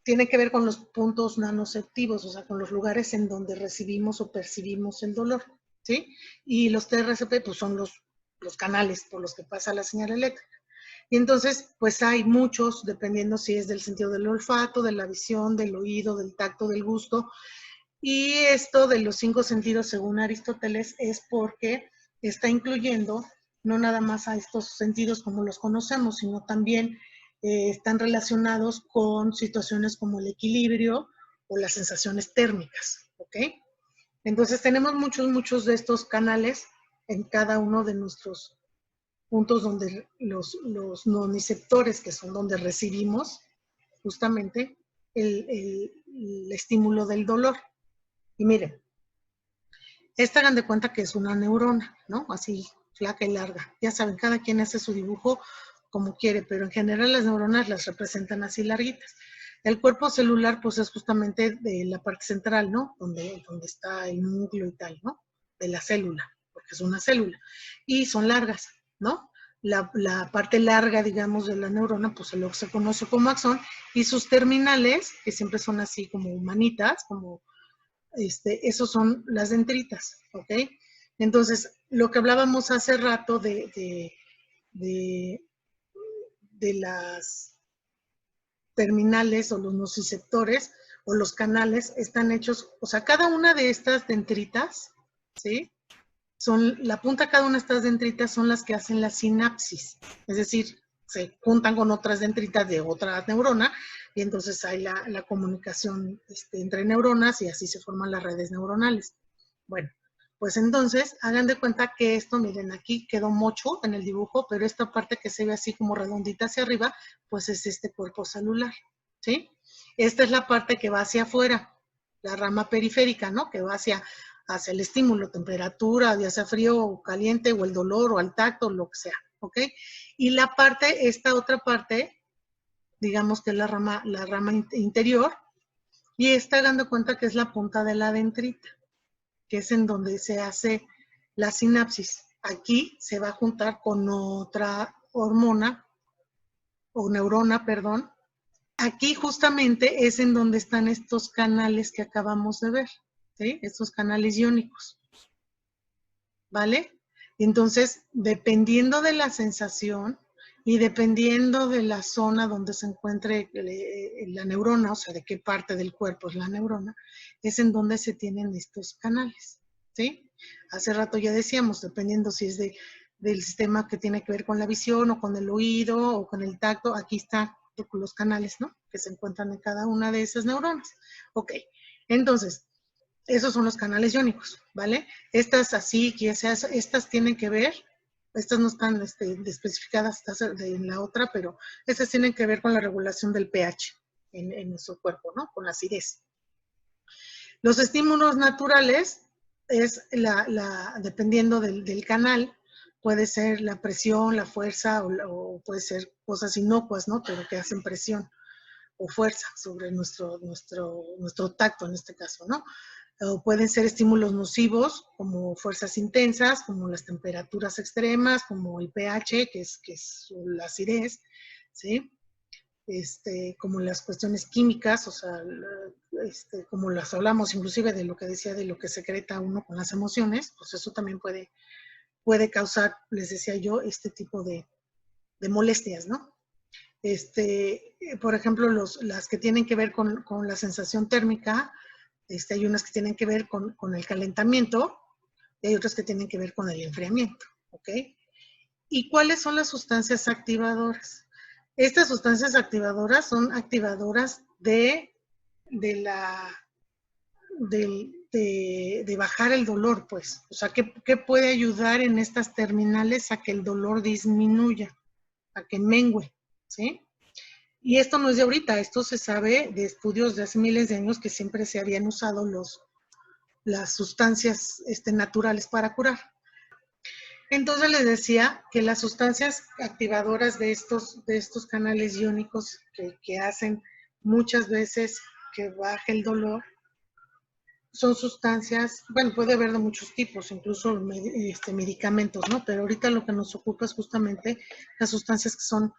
tiene que ver con los puntos nanoceptivos, o sea, con los lugares en donde recibimos o percibimos el dolor, ¿sí? Y los TRCP, pues son los canales por los que pasa la señal eléctrica. Y entonces, pues hay muchos, dependiendo si es del sentido del olfato, de la visión, del oído, del tacto, del gusto. Y esto de los 5 sentidos, según Aristóteles, es porque está incluyendo no nada más a estos sentidos como los conocemos, sino también están relacionados con situaciones como el equilibrio o las sensaciones térmicas, ¿ok? Entonces tenemos muchos de estos canales en cada uno de nuestros puntos donde los nociceptores, que son donde recibimos justamente el estímulo del dolor. Y miren, esta hagan de cuenta que es una neurona, ¿no? Así, flaca y larga. Ya saben, cada quien hace su dibujo como quiere, pero en general las neuronas las representan así larguitas. El cuerpo celular, pues es justamente de la parte central, ¿no? Donde está el núcleo y tal, ¿no? De la célula, porque es una célula. Y son largas, ¿no? La parte larga, digamos, de la neurona, pues es lo que se conoce como axón, y sus terminales, que siempre son así como humanitas, como esos son las dendritas, ¿ok? Entonces, lo que hablábamos hace rato de las terminales o los nociceptores o los canales están hechos, o sea, cada una de estas dendritas, ¿sí? La punta de cada una de estas dendritas son las que hacen la sinapsis, es decir, se juntan con otras dendritas de otra neurona y entonces hay la comunicación entre neuronas y así se forman las redes neuronales. Bueno, pues entonces hagan de cuenta que esto, miren, aquí quedó mocho en el dibujo, pero esta parte que se ve así como redondita hacia arriba, pues es este cuerpo celular, ¿sí? Esta es la parte que va hacia afuera, la rama periférica, ¿no? Que va hacia el estímulo, temperatura, ya sea frío o caliente, o el dolor, o al tacto, lo que sea, ¿ok? Y la parte, esta otra parte, digamos que es la rama interior, y está dando cuenta que es la punta de la dendrita, que es en donde se hace la sinapsis. Aquí se va a juntar con otra hormona, o neurona, perdón. Aquí justamente es en donde están estos canales que acabamos de ver, ¿sí? Estos canales iónicos, ¿vale? Entonces, dependiendo de la sensación y dependiendo de la zona donde se encuentre la neurona, o sea, de qué parte del cuerpo es la neurona, es en donde se tienen estos canales, ¿sí? Hace rato ya decíamos, dependiendo si es del sistema que tiene que ver con la visión o con el oído o con el tacto, aquí están los canales, ¿no? Que se encuentran en cada una de esas neuronas. Ok, entonces, esos son los canales iónicos, ¿vale? Estas así, estas tienen que ver, estas no están especificadas en la otra, pero estas tienen que ver con la regulación del pH en nuestro cuerpo, ¿no? Con la acidez. Los estímulos naturales es dependiendo del canal, puede ser la presión, la fuerza o puede ser cosas inocuas, ¿no? Pero que hacen presión o fuerza sobre nuestro tacto en este caso, ¿no? O pueden ser estímulos nocivos, como fuerzas intensas, como las temperaturas extremas, como el pH, que es la acidez, ¿sí? Como las cuestiones químicas, o sea, como las hablamos inclusive de lo que decía, de lo que secreta uno con las emociones, pues eso también puede causar, les decía yo, este tipo de molestias, ¿no? Por ejemplo, las que tienen que ver con la sensación térmica, hay unas que tienen que ver con el calentamiento y hay otras que tienen que ver con el enfriamiento, ¿ok? ¿Y cuáles son las sustancias activadoras? Estas sustancias activadoras son activadoras de bajar el dolor, pues. O sea, ¿qué puede ayudar en estas terminales a que el dolor disminuya, a que mengue, ¿sí? Y esto no es de ahorita, esto se sabe de estudios de hace miles de años que siempre se habían usado las sustancias naturales para curar. Entonces les decía que las sustancias activadoras de estos canales iónicos que hacen muchas veces que baje el dolor, son sustancias, bueno, puede haber de muchos tipos, incluso medicamentos, ¿no? Pero ahorita lo que nos ocupa es justamente las sustancias que son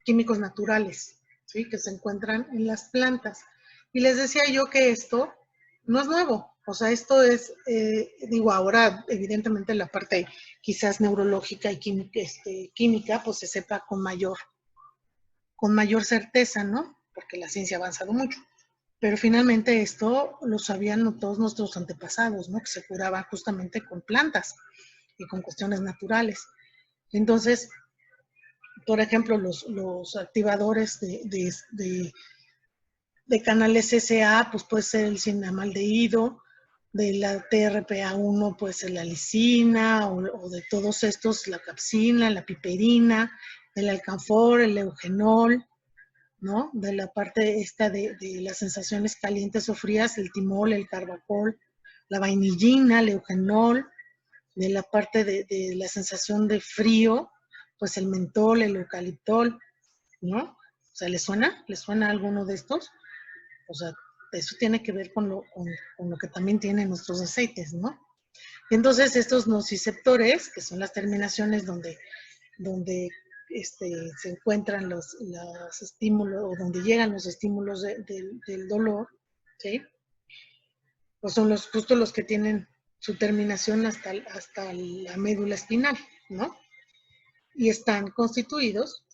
químicos naturales, ¿sí? Que se encuentran en las plantas. Y les decía yo que esto no es nuevo, o sea, esto es, digo, ahora evidentemente la parte quizás neurológica y química, pues se sepa con mayor certeza, ¿no? Porque la ciencia ha avanzado mucho. Pero finalmente esto lo sabían todos nuestros antepasados, ¿no? Que se curaba justamente con plantas y con cuestiones naturales. Entonces, por ejemplo, los activadores de canales SA, pues puede ser el cinamaldehído, de la TRPA1 puede ser la lisina, o de todos estos, la capsina, la piperina, el alcanfor, el eugenol, ¿no? De la parte esta de las sensaciones calientes o frías, el timol, el carbacol, la vainillina, el eugenol, de la parte de la sensación de frío, pues el mentol, el eucaliptol, ¿no? O sea, ¿les suena? ¿Les suena alguno de estos? O sea, eso tiene que ver con lo que también tienen nuestros aceites, ¿no? Entonces, estos nociceptores, que son las terminaciones donde se encuentran los estímulos, o donde llegan los estímulos del dolor, ¿sí? Pues son justo los que tienen su terminación hasta la médula espinal, ¿no? Y están constituidos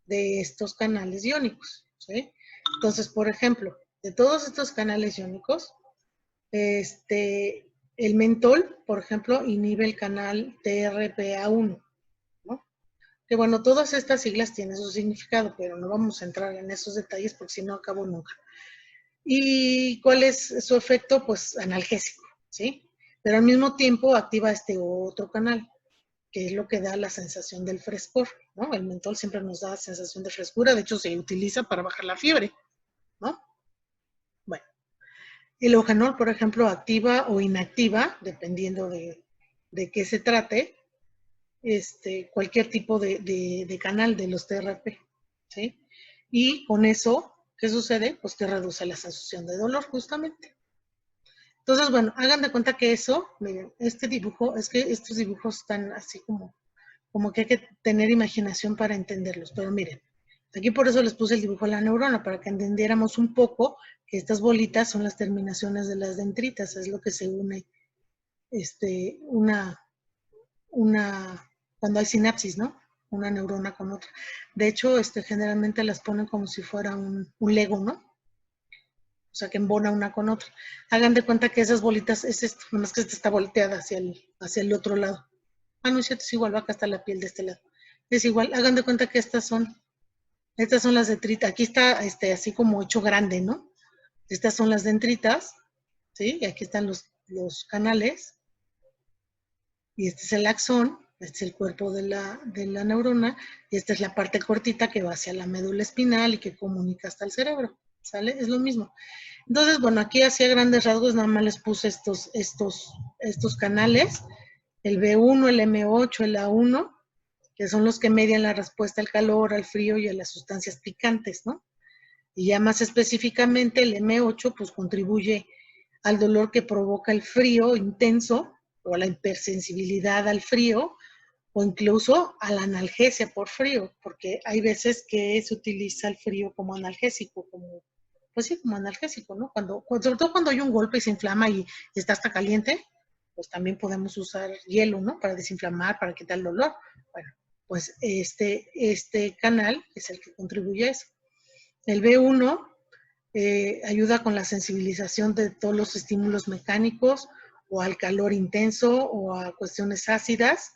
de estos canales iónicos, ¿sí? Entonces, por ejemplo, de todos estos canales iónicos, el mentol, por ejemplo, inhibe el canal TRPA1, ¿no? Que bueno, todas estas siglas tienen su significado, pero no vamos a entrar en esos detalles porque si no acabo nunca. ¿Y cuál es su efecto? Pues analgésico, ¿sí? Pero al mismo tiempo activa este otro canal, que es lo que da la sensación del frescor, ¿no? El mentol siempre nos da sensación de frescura, de hecho se utiliza para bajar la fiebre, ¿no? Bueno, el eugenol, por ejemplo, activa o inactiva, dependiendo de qué se trate, cualquier tipo de canal de los TRP, ¿sí? Y con eso, ¿qué sucede? Pues que reduce la sensación de dolor, justamente. Entonces, bueno, hagan de cuenta que eso, miren, este dibujo, es que estos dibujos están así como que hay que tener imaginación para entenderlos, pero miren, aquí por eso les puse el dibujo de la neurona, para que entendiéramos un poco que estas bolitas son las terminaciones de las dendritas, es lo que se une, cuando hay sinapsis, ¿no? Una neurona con otra. De hecho, generalmente las ponen como si fuera un Lego, ¿no? O sea, que embona una con otra. Hagan de cuenta que esas bolitas es esto, nomás que esta está volteada hacia el otro lado. Ah, no es cierto, es igual, acá está la piel de este lado. Es igual, hagan de cuenta que estas son las dendritas. Aquí está así como hecho grande, ¿no? Estas son las dendritas, ¿sí? Y aquí están los canales. Y este es el axón, este es el cuerpo de la neurona, y esta es la parte cortita que va hacia la médula espinal y que comunica hasta el cerebro, ¿sale? Es lo mismo. Entonces, bueno, aquí hacia grandes rasgos nada más les puse estos canales, el B1, el M8, el A1, que son los que median la respuesta al calor, al frío y a las sustancias picantes, ¿no? Y ya más específicamente el M8 pues contribuye al dolor que provoca el frío intenso o a la hipersensibilidad al frío o incluso a la analgesia por frío, porque hay veces que se utiliza el frío como analgésico, pues sí, como analgésico, ¿no? Sobre todo cuando hay un golpe y se inflama y está hasta caliente, pues también podemos usar hielo, ¿no? Para desinflamar, para quitar el dolor. Bueno, pues este canal es el que contribuye a eso. El B1 ayuda con la sensibilización de todos los estímulos mecánicos o al calor intenso o a cuestiones ácidas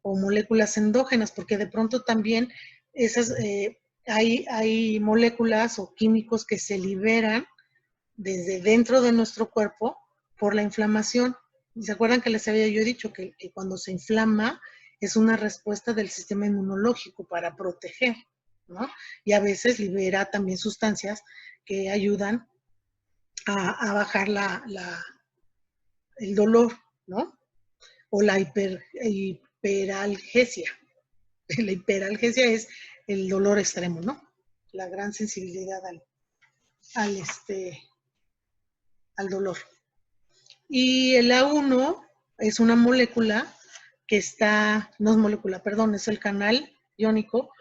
o moléculas endógenas, porque de pronto también hay moléculas o químicos que se liberan desde dentro de nuestro cuerpo por la inflamación. ¿Se acuerdan que les había yo dicho que cuando se inflama es una respuesta del sistema inmunológico para proteger, ¿no? Y a veces libera también sustancias que ayudan a bajar el dolor, ¿no? O la hiperalgesia. La hiperalgesia es el dolor extremo, ¿no? La gran sensibilidad al, al dolor. Y el A1 es una molécula que no es molécula, perdón, es el canal iónico,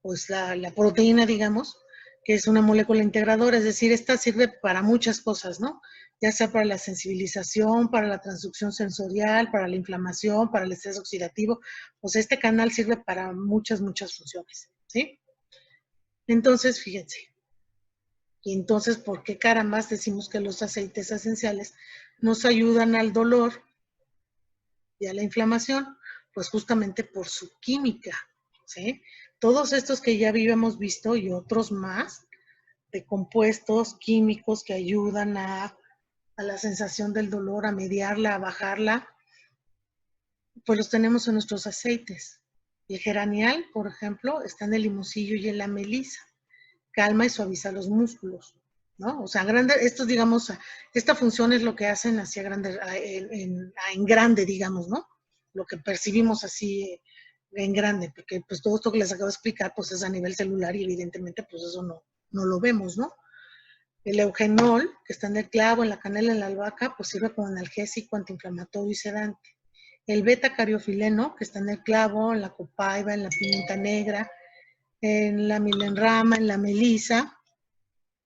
pues la proteína, digamos, que es una molécula integradora, es decir, esta sirve para muchas cosas, ¿no? Ya sea para la sensibilización, para la transducción sensorial, para la inflamación, para el estrés oxidativo. Pues este canal sirve para muchas funciones, ¿sí? Entonces, fíjense. Y entonces, ¿por qué carambas decimos que los aceites esenciales nos ayudan al dolor y a la inflamación? Pues justamente por su química, ¿sí? Todos estos que ya habíamos visto y otros más, de compuestos químicos que ayudan a la sensación del dolor, a mediarla, a bajarla, pues los tenemos en nuestros aceites. El geranial, por ejemplo, está en el limoncillo y en la melisa. Calma y suaviza los músculos, ¿no? O sea, estos, digamos, esta función es lo que hacen hacia grande, en grande, digamos, ¿no? Lo que percibimos así en grande, porque pues todo esto que les acabo de explicar, pues es a nivel celular y evidentemente pues eso no lo vemos, ¿no? El eugenol, que está en el clavo, en la canela, en la albahaca, pues sirve como analgésico, antiinflamatorio y sedante. El beta-cariofileno, que está en el clavo, en la copaiba, en la pimienta negra, en la milenrama, en la melisa,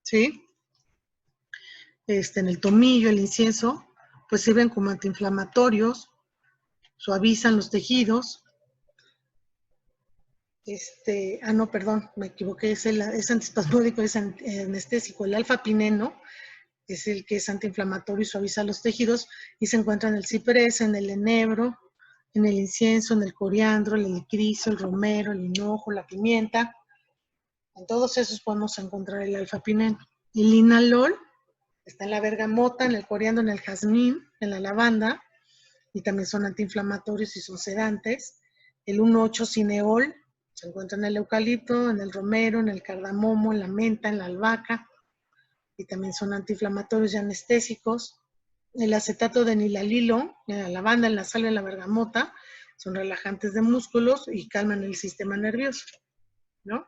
¿sí? En el tomillo, el incienso, pues sirven como antiinflamatorios, suavizan los tejidos. No, perdón, me equivoqué, es antiespasmódico, es anestésico. El alfa-pineno es el que es antiinflamatorio y suaviza los tejidos y se encuentra en el ciprés, en el enebro, en el incienso, en el coriandro, el helicriso, el romero, el hinojo, la pimienta. En todos esos podemos encontrar el alfa-pineno. El linalol está en la bergamota, en el coriandro, en el jazmín, en la lavanda, y también son antiinflamatorios y son sedantes. El 1,8-cineol se encuentra en el eucalipto, en el romero, en el cardamomo, en la menta, en la albahaca, y también son antiinflamatorios y anestésicos. El acetato de nilalilo, en la lavanda, en la sal, en la bergamota, son relajantes de músculos y calman el sistema nervioso, ¿no?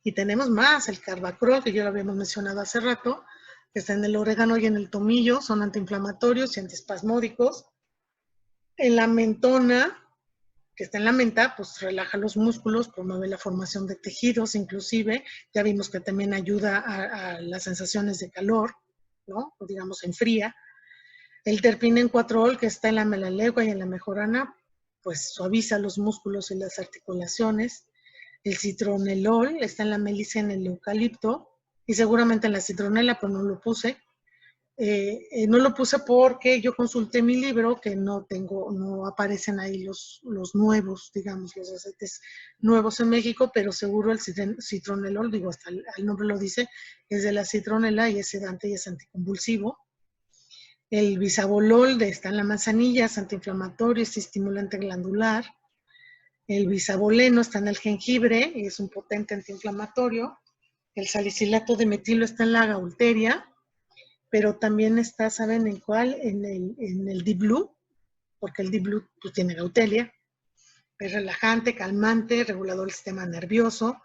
Y tenemos más, el carbacrol, que ya lo habíamos mencionado hace rato, que está en el orégano y en el tomillo, son antiinflamatorios y antiespasmódicos. En la mentona, que está en la menta, pues relaja los músculos, promueve la formación de tejidos, inclusive, ya vimos que también ayuda a las sensaciones de calor, ¿no? O digamos, enfría. El terpinencuatrol, que está en la melaleuca y en la mejorana, pues suaviza los músculos y las articulaciones. El citronelol está en la melisa y en el eucalipto, y seguramente en la citronela, pero no lo puse. No lo puse porque yo consulté mi libro, que no aparecen ahí los nuevos, digamos, los aceites nuevos en México, pero seguro el citronelol, digo, hasta el nombre lo dice, es de la citronela y es sedante y es anticonvulsivo. El bisabolol está en la manzanilla, es antiinflamatorio, es estimulante glandular. El bisaboleno está en el jengibre y es un potente antiinflamatorio. El salicilato de metilo está en la gaulteria, pero también está, ¿saben en cuál? En el Deep Blue, porque el Deep Blue pues, tiene gautelia. Es relajante, calmante, regulador del sistema nervioso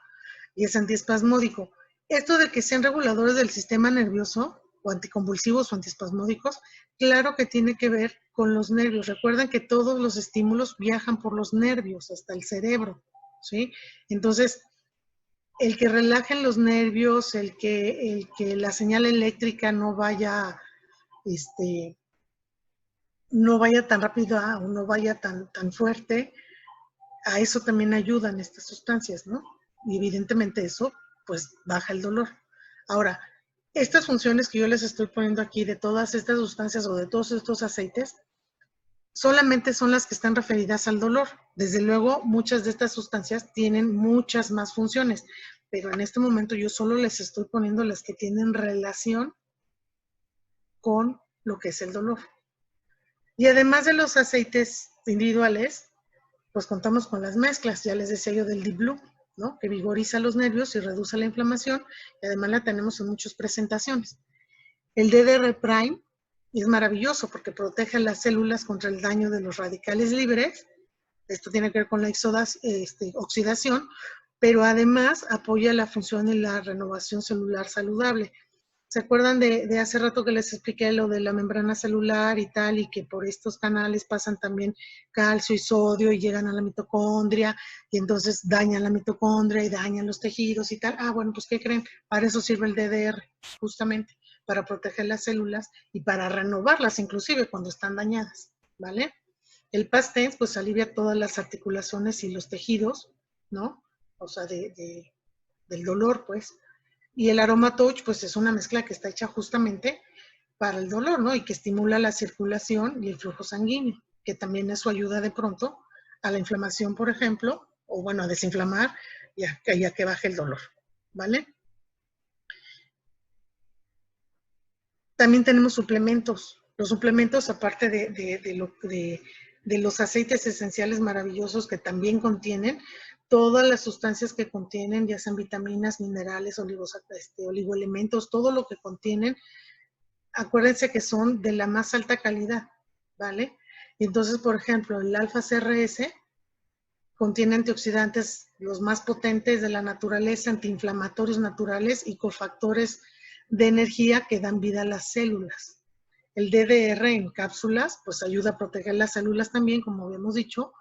y es antiespasmódico. Esto de que sean reguladores del sistema nervioso o anticonvulsivos o antiespasmódicos, claro que tiene que ver con los nervios. Recuerden que todos los estímulos viajan por los nervios hasta el cerebro, ¿sí? Entonces, el que relajen los nervios, el que la señal eléctrica no vaya tan rápida o no vaya tan fuerte, a eso también ayudan estas sustancias, ¿no? Y evidentemente eso, pues, baja el dolor. Ahora, estas funciones que yo les estoy poniendo aquí de todas estas sustancias o de todos estos aceites, solamente son las que están referidas al dolor. Desde luego, muchas de estas sustancias tienen muchas más funciones, pero en este momento yo solo les estoy poniendo las que tienen relación con lo que es el dolor. Y además de los aceites individuales, pues contamos con las mezclas, ya les decía yo del Deep Blue, ¿no? Que vigoriza los nervios y reduce la inflamación, y además la tenemos en muchas presentaciones. El DDR Prime es maravilloso porque protege las células contra el daño de los radicales libres. Esto tiene que ver con la oxidación, pero además apoya la función y la renovación celular saludable. ¿Se acuerdan de hace rato que les expliqué lo de la membrana celular y tal, y que por estos canales pasan también calcio y sodio y llegan a la mitocondria, y entonces dañan la mitocondria y dañan los tejidos y tal? Ah, bueno, pues ¿qué creen? Para eso sirve el DDR, justamente, para proteger las células y para renovarlas, inclusive cuando están dañadas, ¿vale? El Pastens, pues alivia todas las articulaciones y los tejidos, ¿no? O sea, del dolor, pues. Y el Aroma Touch, pues es una mezcla que está hecha justamente para el dolor, ¿no? Y que estimula la circulación y el flujo sanguíneo, que también eso ayuda de pronto a la inflamación, por ejemplo, o bueno, a desinflamar y a que baje el dolor, ¿vale? También tenemos suplementos. Los suplementos, aparte de los aceites esenciales maravillosos que también contienen, todas las sustancias que contienen, ya sean vitaminas, minerales, oligoelementos, todo lo que contienen, acuérdense que son de la más alta calidad, ¿vale? Entonces, por ejemplo, el alfa CRS contiene antioxidantes los más potentes de la naturaleza, antiinflamatorios naturales y cofactores de energía que dan vida a las células. El DDR en cápsulas, pues ayuda a proteger las células también, como habíamos dicho,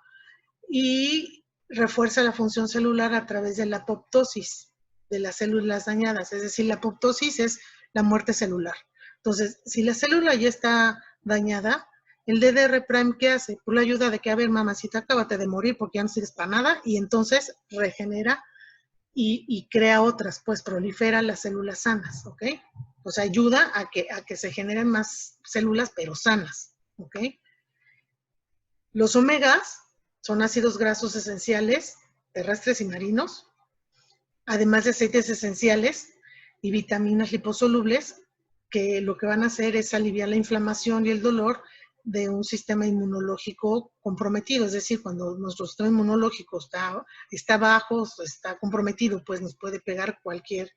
y refuerza la función celular a través de la apoptosis de las células dañadas. Es decir, la apoptosis es la muerte celular. Entonces, si la célula ya está dañada, el DDR Prime, ¿qué hace? Pues la ayuda de que, a ver, mamacita, acábate de morir porque ya no sirves para nada, y entonces regenera y crea otras, pues prolifera las células sanas, ¿ok? O sea, ayuda a que se generen más células, pero sanas, ¿ok? Los omegas son ácidos grasos esenciales, terrestres y marinos, además de aceites esenciales y vitaminas liposolubles, que lo que van a hacer es aliviar la inflamación y el dolor de un sistema inmunológico comprometido, es decir, cuando nuestro sistema inmunológico está bajo, está comprometido, pues nos puede pegar cualquier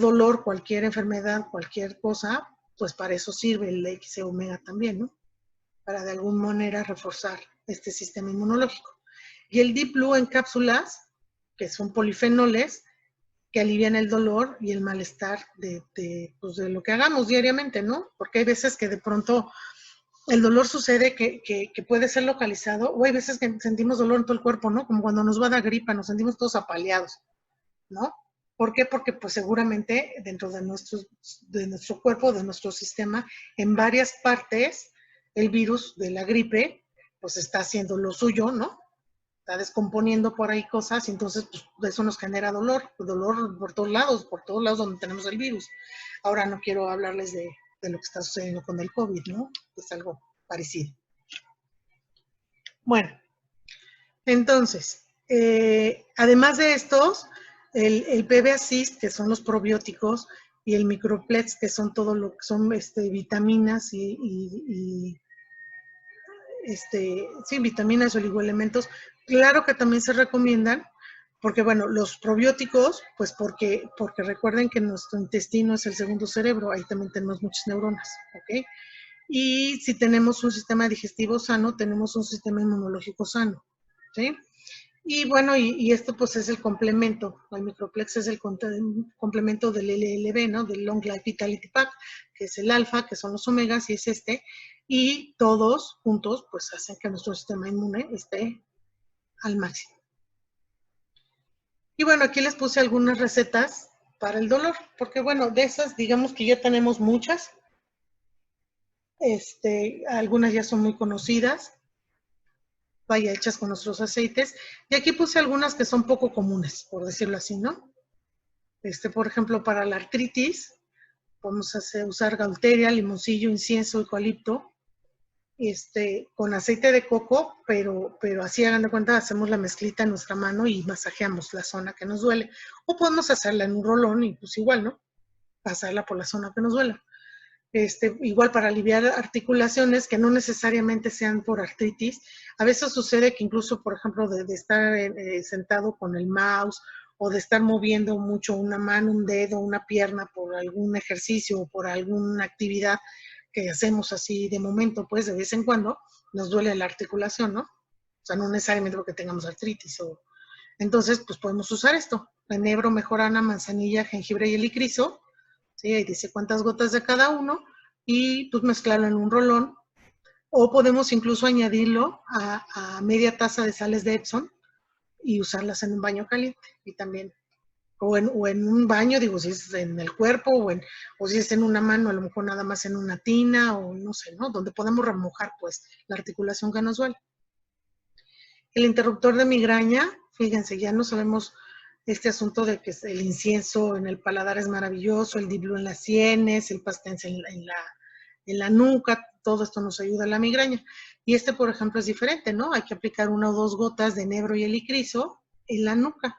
dolor, cualquier enfermedad, cualquier cosa, pues para eso sirve el XC omega también, ¿no? Para de alguna manera reforzar este sistema inmunológico. Y el Deep Blue en cápsulas, que son polifenoles, que alivian el dolor y el malestar pues de lo que hagamos diariamente, ¿no? Porque hay veces que de pronto el dolor sucede que puede ser localizado, o hay veces que sentimos dolor en todo el cuerpo, ¿no? Como cuando nos va a dar gripa, nos sentimos todos apaleados, ¿no? ¿Por qué? Porque pues seguramente dentro de nuestro cuerpo, de nuestro sistema, en varias partes, el virus de la gripe pues está haciendo lo suyo, ¿no? Está descomponiendo por ahí cosas y entonces pues, eso nos genera dolor por todos lados donde tenemos el virus. Ahora no quiero hablarles de lo que está sucediendo con el COVID, ¿no? Es algo parecido. Bueno, entonces, además de estos, el PB Assist, que son los probióticos, y el Microplex, que son todo lo que son vitaminas sí, vitaminas, oligoelementos, claro que también se recomiendan, porque bueno, los probióticos, pues porque recuerden que nuestro intestino es el segundo cerebro, ahí también tenemos muchas neuronas, ¿ok? Y si tenemos un sistema digestivo sano, tenemos un sistema inmunológico sano, ¿sí? Y bueno, y esto pues es el complemento, el Microplex es el complemento del LLB, ¿no? Del Long Life Vitality Pack, que es el alfa, que son los omegas, y es y todos juntos pues hacen que nuestro sistema inmune esté al máximo. Y bueno, aquí les puse algunas recetas para el dolor, porque bueno, de esas digamos que ya tenemos muchas, algunas ya son muy conocidas, vaya hechas con nuestros aceites, y aquí puse algunas que son poco comunes, por decirlo así, ¿no? Por ejemplo, para la artritis, podemos usar gaulteria, limoncillo, incienso, eucalipto, con aceite de coco, pero así hagan de cuenta, hacemos la mezclita en nuestra mano y masajeamos la zona que nos duele. O podemos hacerla en un rolón y pues igual, ¿no? Pasarla por la zona que nos duela. Igual para aliviar articulaciones que no necesariamente sean por artritis. A veces sucede que incluso, por ejemplo, de estar sentado con el mouse o de estar moviendo mucho una mano, un dedo, una pierna por algún ejercicio o por alguna actividad que hacemos así de momento, pues de vez en cuando, nos duele la articulación, ¿no? O sea, no necesariamente porque tengamos artritis. Entonces, pues podemos usar esto. Enebro, mejorana, manzanilla, jengibre y helicriso. ¿Sí? Ahí dice cuántas gotas de cada uno y pues mezclarlo en un rolón. O podemos incluso añadirlo a media taza de sales de Epsom y usarlas en un baño caliente. Y también, o en un baño, digo, si es en el cuerpo o si es en una mano, a lo mejor nada más en una tina o no sé, ¿no? Donde podemos remojar pues la articulación que nos duele. El interruptor de migraña, fíjense, ya no sabemos este asunto de que el incienso en el paladar es maravilloso, el Deep Blue en las sienes, el pastense en la nuca, todo esto nos ayuda a la migraña. Y por ejemplo, es diferente, ¿no? Hay que aplicar 1 o 2 gotas de enebro y helicriso en la nuca,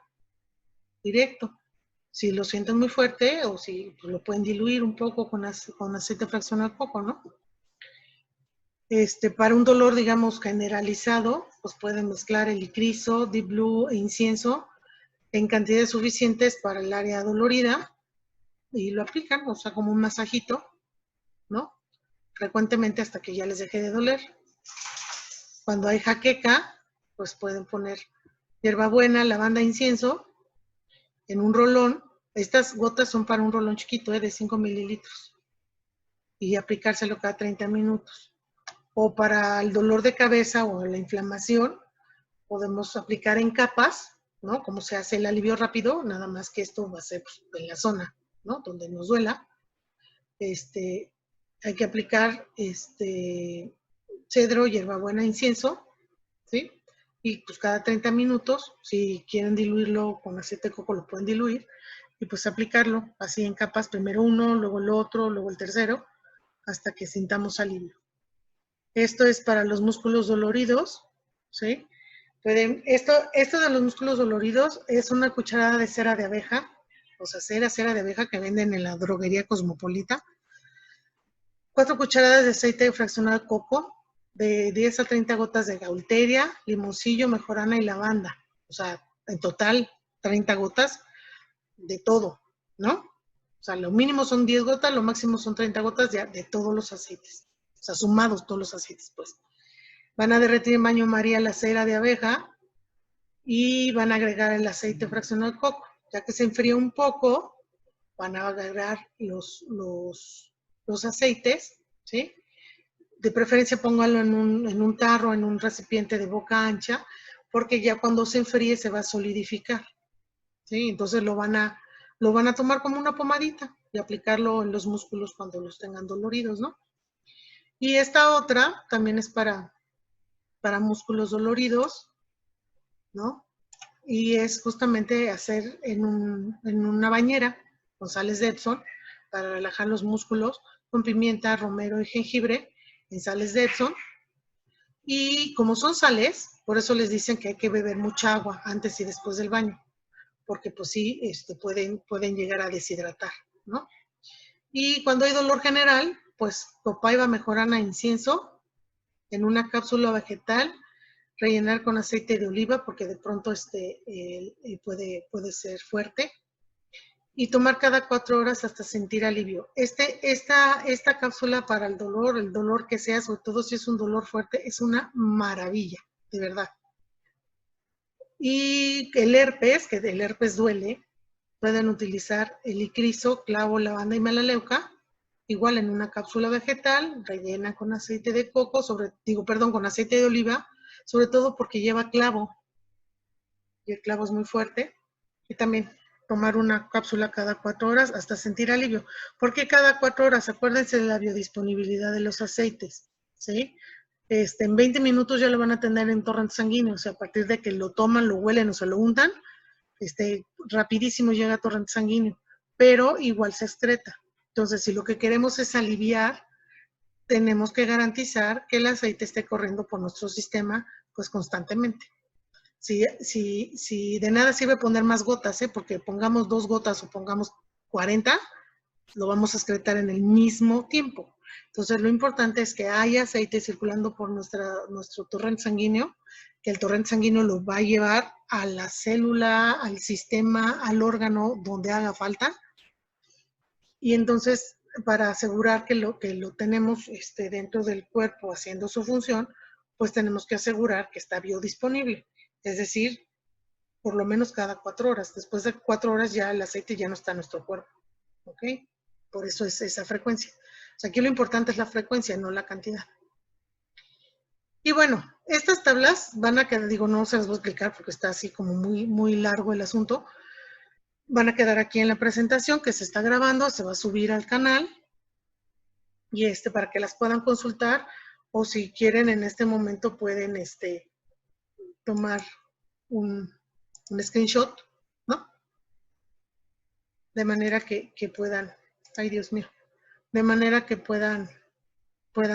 directo. Si lo sienten muy fuerte o si pues, lo pueden diluir un poco con aceite fraccionado poco, ¿no? Para un dolor, digamos, generalizado, pues pueden mezclar helicriso, Deep Blue e incienso en cantidades suficientes para el área dolorida y lo aplican, o sea, como un masajito, ¿no? Frecuentemente hasta que ya les deje de doler. Cuando hay jaqueca, pues pueden poner hierbabuena, lavanda, incienso en un rolón. Estas gotas son para un rolón chiquito, de 5 mililitros y aplicárselo cada 30 minutos. O para el dolor de cabeza o la inflamación, podemos aplicar en capas, ¿no? Como se hace el alivio rápido, nada más que esto va a ser pues, en la zona, ¿no? Donde nos duela. Hay que aplicar cedro, hierbabuena, incienso, ¿sí? Y pues cada 30 minutos, si quieren diluirlo con aceite de coco, lo pueden diluir y pues aplicarlo así en capas, primero uno, luego el otro, luego el tercero, hasta que sintamos alivio. Esto es para los músculos doloridos, ¿sí? Esto de los músculos doloridos es una cucharada de cera de abeja, o sea, cera de abeja que venden en la droguería Cosmopolita. 4 cucharadas de aceite fraccionado de coco, de 10 a 30 gotas de gaulteria, limoncillo, mejorana y lavanda. O sea, en total 30 gotas de todo, ¿no? O sea, lo mínimo son 10 gotas, lo máximo son 30 gotas de todos los aceites. O sea, sumados todos los aceites, pues. Van a derretir en baño María la cera de abeja y van a agregar el aceite fraccionado de coco. Ya que se enfría un poco, van a agregar los aceites, ¿sí? De preferencia póngalo en un tarro, en un recipiente de boca ancha, porque ya cuando se enfríe se va a solidificar, ¿sí? Entonces lo van a tomar como una pomadita y aplicarlo en los músculos cuando los tengan doloridos, ¿no? Y esta otra también es para músculos doloridos, ¿no? Y es justamente hacer en una bañera con sales de Epsom para relajar los músculos con pimienta, romero y jengibre en sales de Epsom. Y como son sales, por eso les dicen que hay que beber mucha agua antes y después del baño, porque pues sí, pueden llegar a deshidratar, ¿no? Y cuando hay dolor general, pues copaiba, mejorana, incienso en una cápsula vegetal, rellenar con aceite de oliva porque de pronto puede ser fuerte, y tomar cada 4 horas hasta sentir alivio. Esta cápsula para el dolor que sea, sobre todo si es un dolor fuerte, es una maravilla, de verdad. Y el herpes, que el herpes duele, pueden utilizar el licrizo, clavo, lavanda y melaleuca, igual en una cápsula vegetal, rellena con aceite de coco, con aceite de oliva, sobre todo porque lleva clavo, y el clavo es muy fuerte, y también tomar una cápsula cada 4 horas hasta sentir alivio. ¿Por qué cada 4 horas? Acuérdense de la biodisponibilidad de los aceites, ¿sí? En 20 minutos ya lo van a tener en torrente sanguíneo, o sea, a partir de que lo toman, lo huelen o se lo untan, rapidísimo llega a torrente sanguíneo, pero igual se excreta. Entonces, si lo que queremos es aliviar, tenemos que garantizar que el aceite esté corriendo por nuestro sistema, pues constantemente. Si de nada sirve poner más gotas, porque pongamos 2 gotas o pongamos 40, lo vamos a excretar en el mismo tiempo. Entonces, lo importante es que haya aceite circulando por nuestro torrente sanguíneo, que el torrente sanguíneo lo va a llevar a la célula, al sistema, al órgano donde haga falta. Y entonces, para asegurar que lo tenemos dentro del cuerpo haciendo su función, pues tenemos que asegurar que está biodisponible. Es decir, por lo menos cada 4 horas. Después de 4 horas ya el aceite ya no está en nuestro cuerpo. ¿Ok? Por eso es esa frecuencia. O sea, aquí lo importante es la frecuencia, no la cantidad. Y bueno, estas tablas van a quedar, no se las voy a explicar porque está así como muy, muy largo el asunto. Van a quedar aquí en la presentación que se está grabando, se va a subir al canal y para que las puedan consultar, o si quieren en este momento pueden tomar un screenshot, ¿no? De manera que puedan, ay Dios mío, de manera que puedan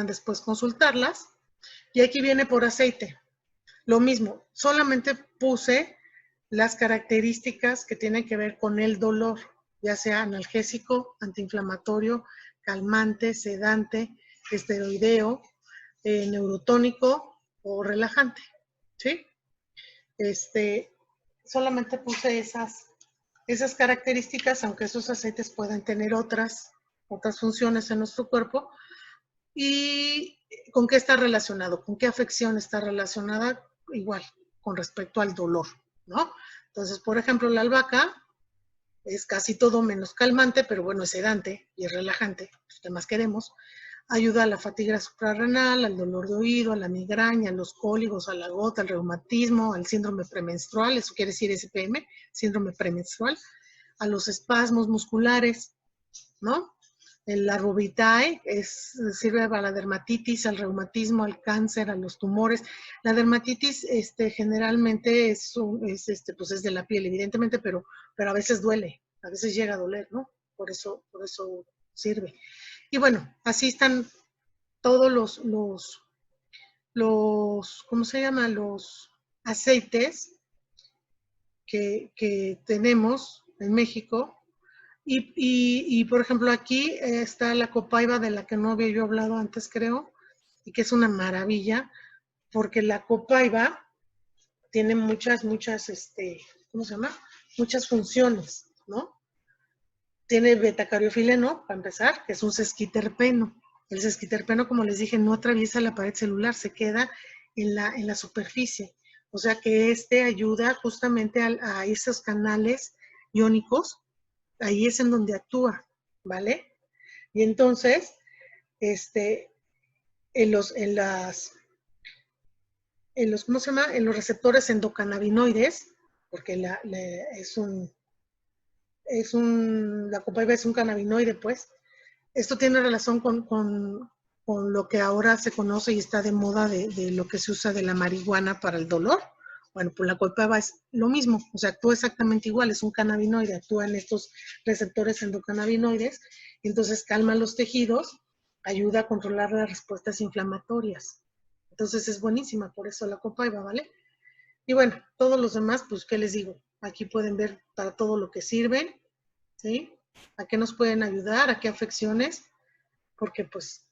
después consultarlas. Y aquí viene por aceite. Lo mismo, solamente puse las características que tienen que ver con el dolor, ya sea analgésico, antiinflamatorio, calmante, sedante, esteroideo, neurotónico o relajante, ¿sí? Solamente puse esas características, aunque esos aceites pueden tener otras funciones en nuestro cuerpo. ¿Y con qué está relacionado? ¿Con qué afección está relacionada? Igual, con respecto al dolor, ¿no? Entonces, por ejemplo, la albahaca es casi todo menos calmante, pero bueno, es sedante y es relajante, pues, ¿qué más queremos? Ayuda a la fatiga suprarrenal, al dolor de oído, a la migraña, a los cólicos, a la gota, al reumatismo, al síndrome premenstrual, eso quiere decir SPM, síndrome premenstrual, a los espasmos musculares, ¿no? La Rubitae sirve para la dermatitis, al reumatismo, al cáncer, a los tumores. La dermatitis generalmente pues es de la piel, evidentemente, pero a veces duele, a veces llega a doler, ¿no? Por eso sirve. Y bueno, así están todos ¿cómo se llama? Los aceites que tenemos en México. Y, por ejemplo, aquí está la copaiba de la que no había yo hablado antes, creo, y que es una maravilla, porque la copaiba tiene muchas, ¿cómo se llama? Muchas funciones, ¿no? Tiene betacariofileno, para empezar, que es un sesquiterpeno. El sesquiterpeno, como les dije, no atraviesa la pared celular, se queda en la superficie. O sea que ayuda justamente a esos canales iónicos, ahí es en donde actúa, ¿vale? Y entonces, ¿cómo se llama? En los receptores endocannabinoides, porque la copaiba es un cannabinoide, pues. Esto tiene relación con lo que ahora se conoce y está de moda de lo que se usa de la marihuana para el dolor. Bueno, pues la copaiba es lo mismo, o sea, actúa exactamente igual, es un cannabinoide, actúa en estos receptores endocannabinoides, y entonces calma los tejidos, ayuda a controlar las respuestas inflamatorias. Entonces es buenísima, por eso la copaiba, ¿vale? Y bueno, todos los demás, pues, ¿qué les digo? Aquí pueden ver para todo lo que sirven, ¿sí? ¿A qué nos pueden ayudar? ¿A qué afecciones? Porque, pues,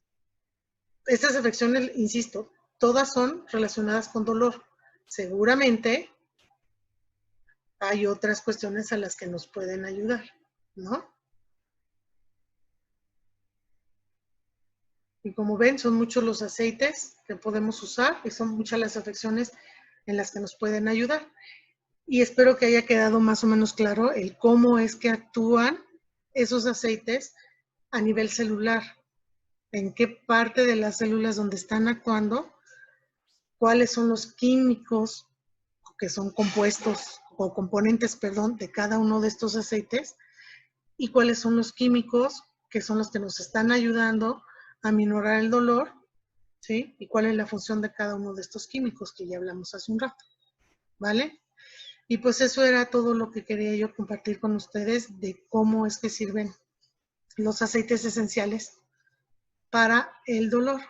estas afecciones, insisto, todas son relacionadas con dolor. Seguramente hay otras cuestiones a las que nos pueden ayudar, ¿no? Y como ven, son muchos los aceites que podemos usar y son muchas las afecciones en las que nos pueden ayudar. Y espero que haya quedado más o menos claro el cómo es que actúan esos aceites a nivel celular, en qué parte de las células donde están actuando, cuáles son los químicos que son compuestos o componentes, perdón, de cada uno de estos aceites y cuáles son los químicos que son los que nos están ayudando a minorar el dolor, ¿sí? Y cuál es la función de cada uno de estos químicos que ya hablamos hace un rato, ¿vale? Y pues eso era todo lo que quería yo compartir con ustedes de cómo es que sirven los aceites esenciales para el dolor.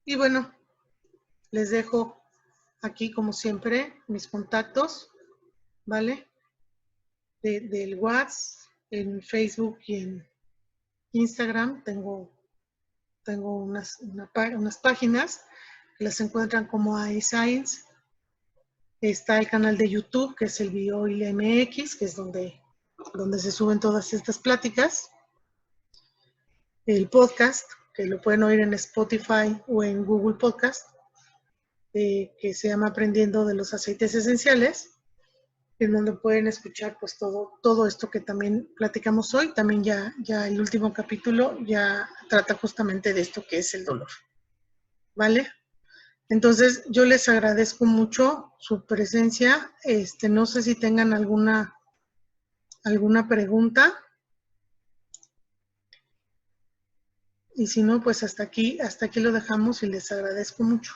Y bueno, les dejo aquí como siempre mis contactos, ¿vale? Del WhatsApp, en Facebook y en Instagram tengo unas páginas que las encuentran como iScience. Está el canal de YouTube, que es el Bioil MX, que es donde se suben todas estas pláticas. El podcast, que lo pueden oír en Spotify o en Google Podcast, que se llama Aprendiendo de los Aceites Esenciales, en donde pueden escuchar pues todo esto que también platicamos hoy. También ya el último capítulo ya trata justamente de esto que es el dolor, ¿vale? Entonces yo les agradezco mucho su presencia. No sé si tengan alguna pregunta. Y si no, pues hasta aquí lo dejamos y les agradezco mucho.